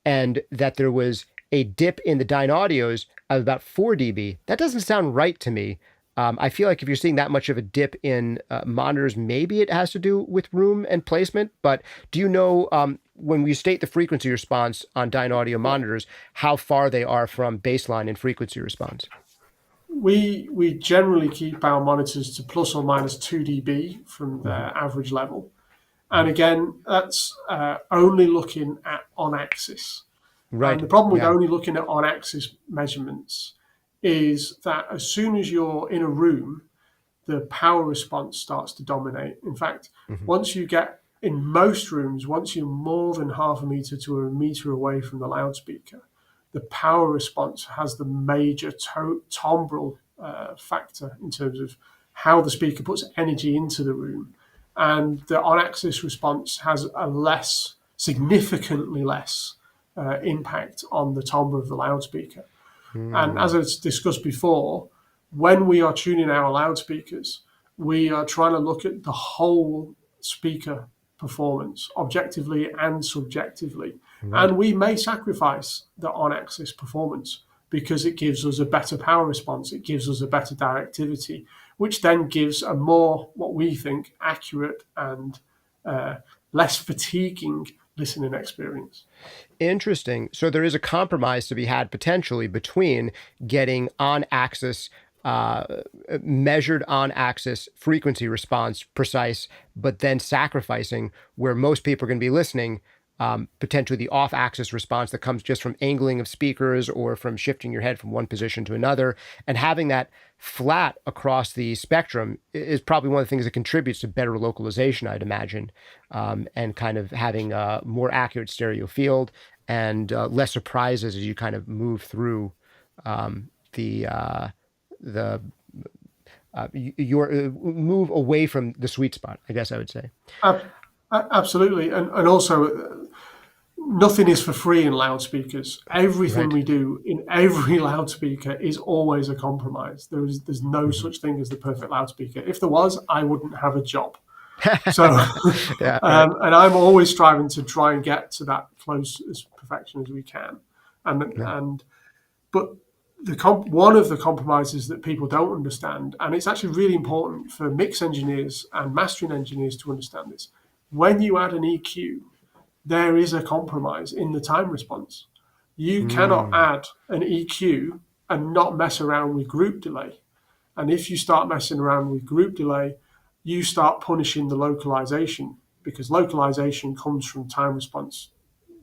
and that there was a dip in the Dynaudios of about 4 dB. That doesn't sound right to me. I feel like if you're seeing that much of a dip in monitors, maybe it has to do with room and placement. But do you know, when we state the frequency response on Dynaudio monitors, how far they are from baseline in frequency response? We generally keep our monitors to plus or minus 2 dB from their average level. And again, that's only looking at on-axis. Right. And the problem with only looking at on-axis measurements is that as soon as you're in a room, the power response starts to dominate. In fact, once you get in most rooms, once you're more than half a meter to a meter away from the loudspeaker, the power response has the major timbral factor in terms of how the speaker puts energy into the room. And the on-axis response has a significantly less impact on the timbre of the loudspeaker. And as I discussed before, when we are tuning our loudspeakers, we are trying to look at the whole speaker performance, objectively and subjectively. Right. And we may sacrifice the on-axis performance because it gives us a better power response, it gives us a better directivity, which then gives a more, what we think, accurate and less fatiguing listening experience. Interesting. So there is a compromise to be had potentially between getting on-axis measured on-axis frequency response, precise, but then sacrificing where most people are going to be listening, potentially the off-axis response that comes just from angling of speakers or from shifting your head from one position to another. And having that flat across the spectrum is probably one of the things that contributes to better localization, I'd imagine, and kind of having a more accurate stereo field and less surprises as you kind of move through your move away from the sweet spot, I guess I would say. Absolutely, and also nothing is for free in loudspeakers. Everything Right. we do in every loudspeaker is always a compromise. There's no such thing as the perfect loudspeaker. If there was, I wouldn't have a job. So, Yeah, right. and I'm always striving to try and get to that close as perfection as we can. Yeah. But one of the compromises that people don't understand, and it's actually really important for mix engineers and mastering engineers to understand this. When you add an EQ, there is a compromise in the time response. You cannot add an EQ and not mess around with group delay. And if you start messing around with group delay, you start punishing the localization, because localization comes from time response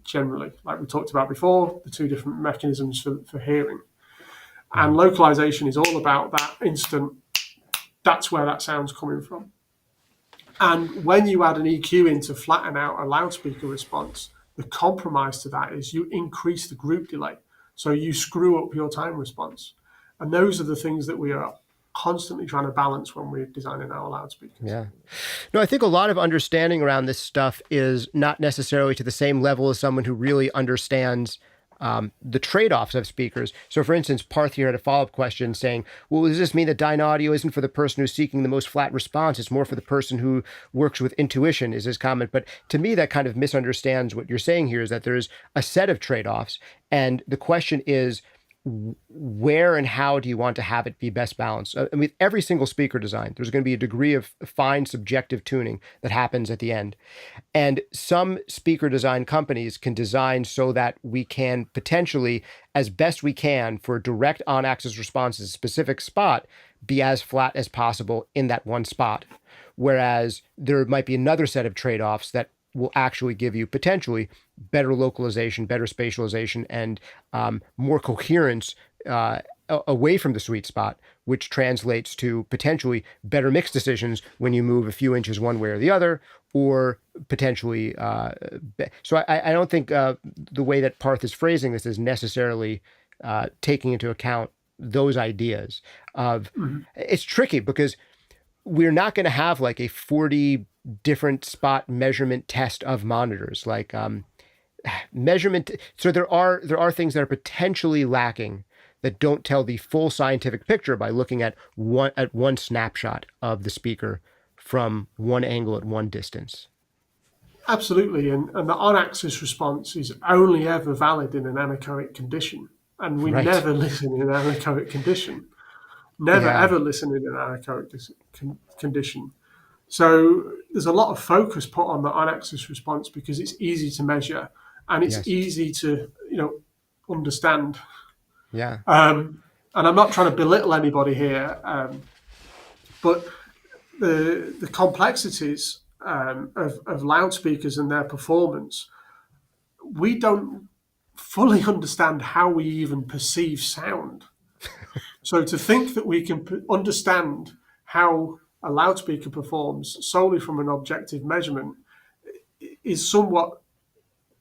generally, like we talked about before, the two different mechanisms for hearing. And localization is all about that instant, that's where that sound's coming from. And when you add an EQ in to flatten out a loudspeaker response, the compromise to that is you increase the group delay. So you screw up your time response. And those are the things that we are constantly trying to balance when we're designing our loudspeakers. Yeah. No, I think a lot of understanding around this stuff is not necessarily to the same level as someone who really understands the trade-offs of speakers. So, for instance, Parth here had a follow-up question saying, well, does this mean that Dynaudio isn't for the person who's seeking the most flat response? It's more for the person who works with intuition, is his comment. But to me, that kind of misunderstands what you're saying here, is that there's a set of trade-offs. And the question is, where and how do you want to have it be best balanced? I mean, every single speaker design, there's going to be a degree of fine subjective tuning that happens at the end. And some speaker design companies can design so that we can potentially, as best we can for direct on-axis responses, a specific spot, be as flat as possible in that one spot. Whereas there might be another set of trade-offs that will actually give you potentially better localization, better spatialization, and more coherence away from the sweet spot, which translates to potentially better mix decisions when you move a few inches one way or the other, or potentially. So I don't think the way that Parth is phrasing this is necessarily taking into account those ideas of. It's tricky because we're not going to have like a 40 different spot measurement test of monitors, like measurement. So there are things that are potentially lacking that don't tell the full scientific picture by looking at one snapshot of the speaker from one angle at one distance. Absolutely. And the on-axis response is only ever valid in an anechoic condition. And we Right. never listen in an anechoic condition. Never, Yeah. ever listen in an anechoic condition. So there's a lot of focus put on the on-axis response because it's easy to measure and it's Yes. easy to, understand. Yeah. And I'm not trying to belittle anybody here, but the complexities of loudspeakers and their performance, we don't fully understand how we even perceive sound. So to think that we can understand how a loudspeaker performs solely from an objective measurement is somewhat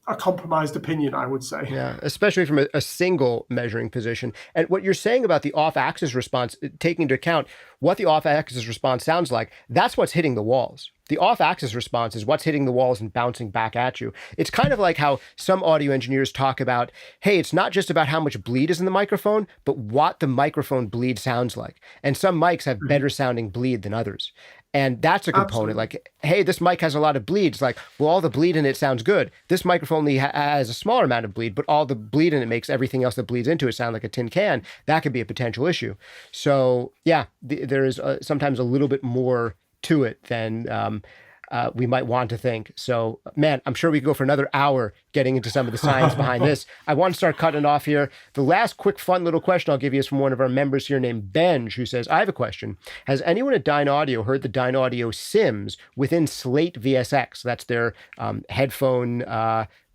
a compromised opinion, I would say. Yeah, especially from a single measuring position. And what you're saying about the off-axis response, taking into account what the off-axis response sounds like, that's what's hitting the walls. The off-axis response is what's hitting the walls and bouncing back at you. It's kind of like how some audio engineers talk about, hey, it's not just about how much bleed is in the microphone, but what the microphone bleed sounds like. And some mics have better sounding bleed than others. And that's a component. Absolutely. Like, hey, this mic has a lot of bleed. It's like, well, all the bleed in it sounds good. This microphone only has a smaller amount of bleed, but all the bleed in it makes everything else that bleeds into it sound like a tin can. That could be a potential issue. So, yeah, there is sometimes a little bit more to it than we might want to think. So, man, I'm sure we could go for another hour getting into some of the science behind this. I want to start cutting it off here. The last quick, fun little question I'll give you is from one of our members here named Benj, who says, I have a question. Has anyone at Dynaudio heard the Dynaudio Sims within Slate VSX? That's their headphone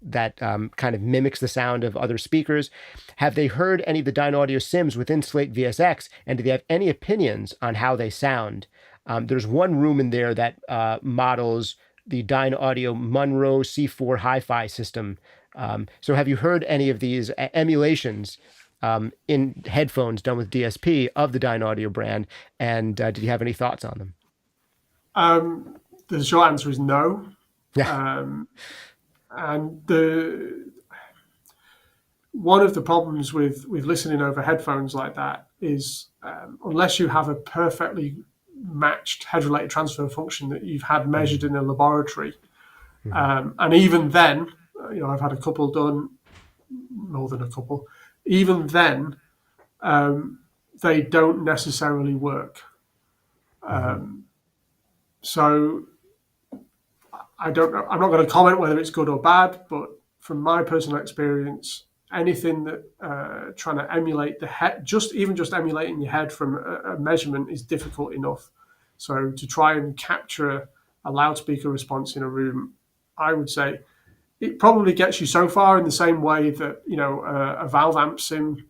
that kind of mimics the sound of other speakers. Have they heard any of the Dynaudio Sims within Slate VSX? And do they have any opinions on how they sound? There's one room in there that models the Dynaudio Monroe C4 hi-fi system. So have you heard any of these emulations in headphones done with DSP of the Dynaudio brand? And did you have any thoughts on them? The short answer is no. Yeah. And one of the problems with listening over headphones like that is unless you have a perfectly matched head-related transfer function that you've had measured in a laboratory, and even then, I've had a couple done, more than a couple. Even then, they don't necessarily work. So I don't know. I'm not going to comment whether it's good or bad, but from my personal experience, anything that trying to emulate the head, just emulating your head from a measurement is difficult enough. So to try and capture a loudspeaker response in a room, I would say it probably gets you so far in the same way that a valve amp sim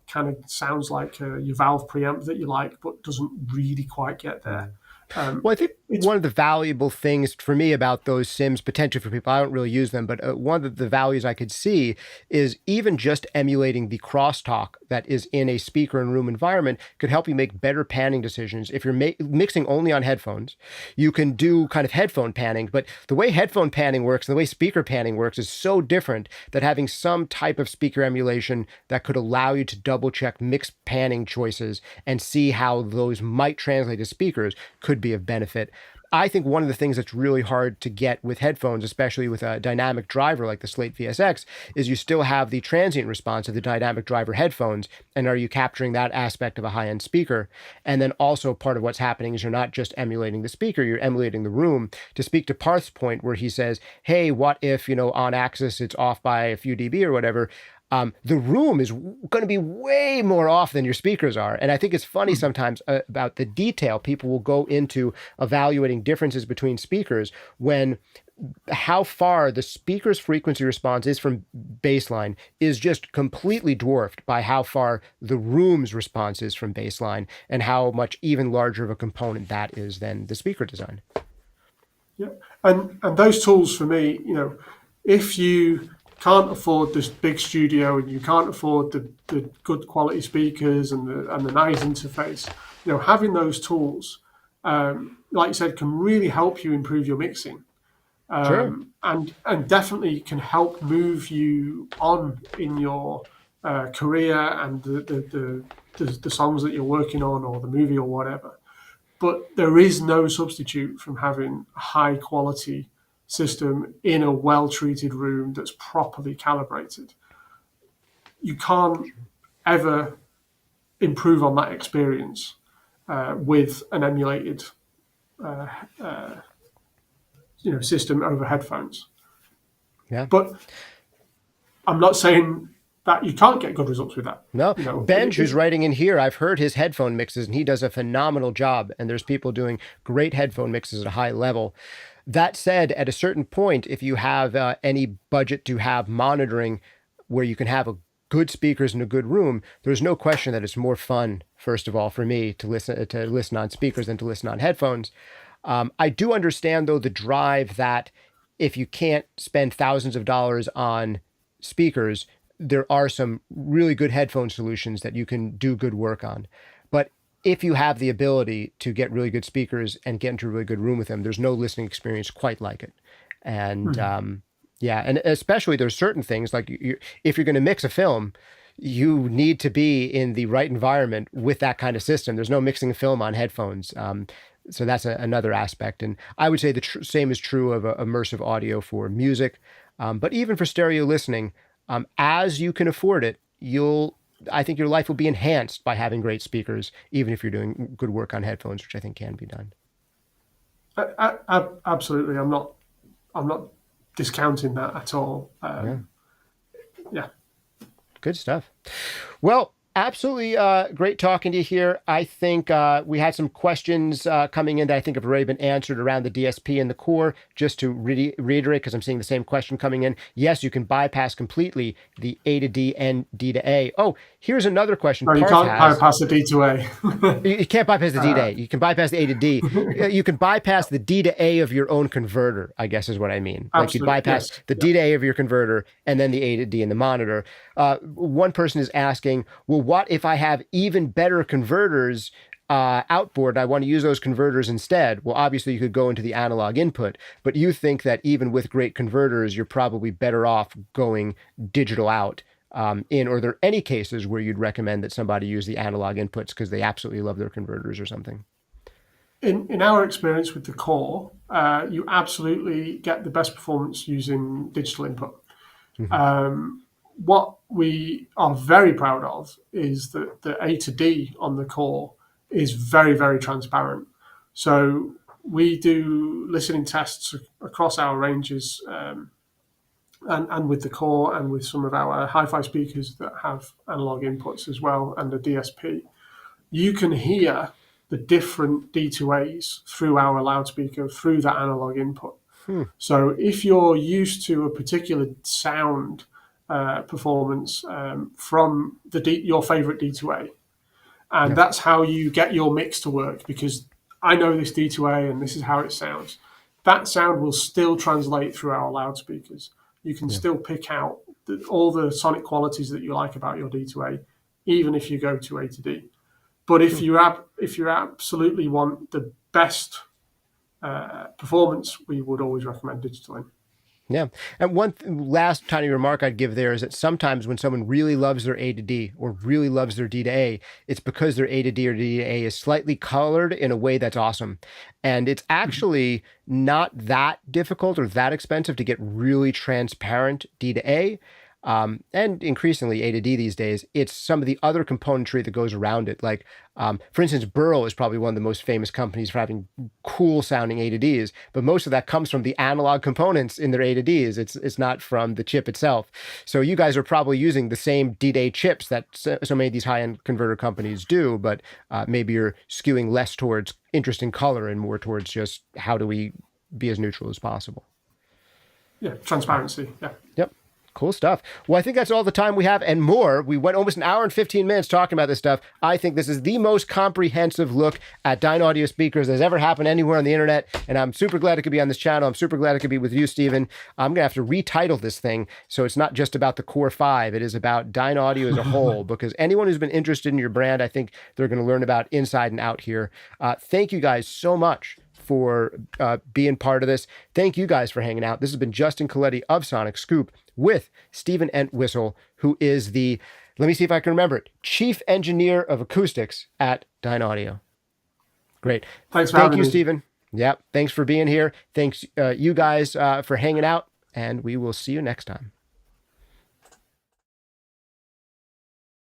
kind of sounds like your valve preamp that you like, but doesn't really quite get there. Well, I think one of the valuable things for me about those sims, potentially for people, I don't really use them, but one of the values I could see is even just emulating the crosstalk that is in a speaker and room environment could help you make better panning decisions. If you're mixing only on headphones, you can do kind of headphone panning, but the way headphone panning works and the way speaker panning works is so different that having some type of speaker emulation that could allow you to double check mixed panning choices and see how those might translate to speakers could be of benefit. I think one of the things that's really hard to get with headphones, especially with a dynamic driver like the Slate VSX, is you still have the transient response of the dynamic driver headphones. And are you capturing that aspect of a high-end speaker? And then also part of what's happening is you're not just emulating the speaker, you're emulating the room. To speak to Parth's point where he says, hey, what if, on axis it's off by a few dB or whatever, the room is going to be way more off than your speakers are. And I think it's funny sometimes about the detail people will go into evaluating differences between speakers when how far the speaker's frequency response is from baseline is just completely dwarfed by how far the room's response is from baseline and how much even larger of a component that is than the speaker design. Yeah. And those tools for me, if you can't afford this big studio and you can't afford the good quality speakers and the nice interface, having those tools, like you said, can really help you improve your mixing. Sure. And definitely can help move you on in your career and the songs that you're working on or the movie or whatever. But there is no substitute from having a high quality system in a well-treated room that's properly calibrated. You can't ever improve on that experience with an emulated system over headphones. Yeah. But I'm not saying that you can't get good results with that. No. Benj, who's writing in here, I've heard his headphone mixes and he does a phenomenal job. And there's people doing great headphone mixes at a high level. That said, at a certain point, if you have any budget to have monitoring where you can have good speakers in a good room, there's no question that it's more fun, first of all, for me to listen on speakers than to listen on headphones. I do understand, though, the drive that if you can't spend thousands of dollars on speakers, there are some really good headphone solutions that you can do good work on. But if you have the ability to get really good speakers and get into a really good room with them, there's no listening experience quite like it. And and especially there's certain things like if you're going to mix a film, you need to be in the right environment with that kind of system. There's no mixing a film on headphones. So that's another aspect. And I would say the same is true of immersive audio for music. But even for stereo listening, as you can afford it, I think your life will be enhanced by having great speakers, even if you're doing good work on headphones, which I think can be done. Absolutely. I'm not discounting that at all. Yeah, Yeah. good stuff. Well, absolutely great talking to you here. I think we had some questions coming in that I think have already been answered around the DSP and the core. Just to reiterate, because I'm seeing the same question coming in. Yes, you can bypass completely the A to D and D to A. Oh, here's another question No, you Parth can't has. bypass the D to A. You can't bypass the D to A. You can bypass the A to D. You can bypass the D to A of your own converter, I guess is what I mean. Like you'd Absolutely. bypass Yes. the D to A of your converter and then the A to D in the monitor. One person is asking, well, what if I have even better converters outboard? I want to use those converters instead. Well, obviously you could go into the analog input, but you think that even with great converters, you're probably better off going digital out. Or are there any cases where you'd recommend that somebody use the analog inputs because they absolutely love their converters or something? In our experience with the core, you absolutely get the best performance using digital input. Mm-hmm. What we are very proud of is that the A to D on the core is very, very transparent. So we do listening tests across our ranges, and with the core and with some of our hi-fi speakers that have analog inputs as well and a DSP. You can hear the different D2As through our loudspeaker through that analog input. So if you're used to a particular sound performance from your favorite D2A, and Yeah. that's how you get your mix to work, because I know this D2A and this is how it sounds. That sound will still translate through our loudspeakers. You can Yeah. still pick out all the sonic qualities that you like about your D2A, even if you go to A to D. But if you absolutely want the best performance, we would always recommend digital in. Yeah. And one last tiny remark I'd give there is that sometimes when someone really loves their A to D or really loves their D to A, it's because their A to D or D to A is slightly colored in a way that's awesome. And it's actually not that difficult or that expensive to get really transparent D to A. And increasingly A to D these days, it's some of the other componentry that goes around it. Like, for instance, Burl is probably one of the most famous companies for having cool sounding A to Ds, but most of that comes from the analog components in their A to Ds. It's not from the chip itself. So you guys are probably using the same D to A chips that so many of these high-end converter companies do, but maybe you're skewing less towards interesting color and more towards just how do we be as neutral as possible. Yeah, transparency. Yeah. Yep. Cool stuff. Well, I think that's all the time we have and more. We went almost an hour and 15 minutes talking about this stuff. I think this is the most comprehensive look at Dynaudio speakers that's ever happened anywhere on the internet. And I'm super glad it could be on this channel. I'm super glad it could be with you, Stephen. I'm going to have to retitle this thing so it's not just about the Core 5. It is about Dynaudio as a whole, because anyone who's been interested in your brand, I think they're going to learn about inside and out here. Thank you guys so much for being part of this. Thank you guys for hanging out. This has been Justin Colletti of SonicScoop with Stephen Entwistle, who is the, let me see if I can remember it, Chief Engineer of Acoustics at Dynaudio. Great. Thanks for Thank having you, me. Stephen. Yep. Thanks for being here. Thanks you guys for hanging out, and we will see you next time.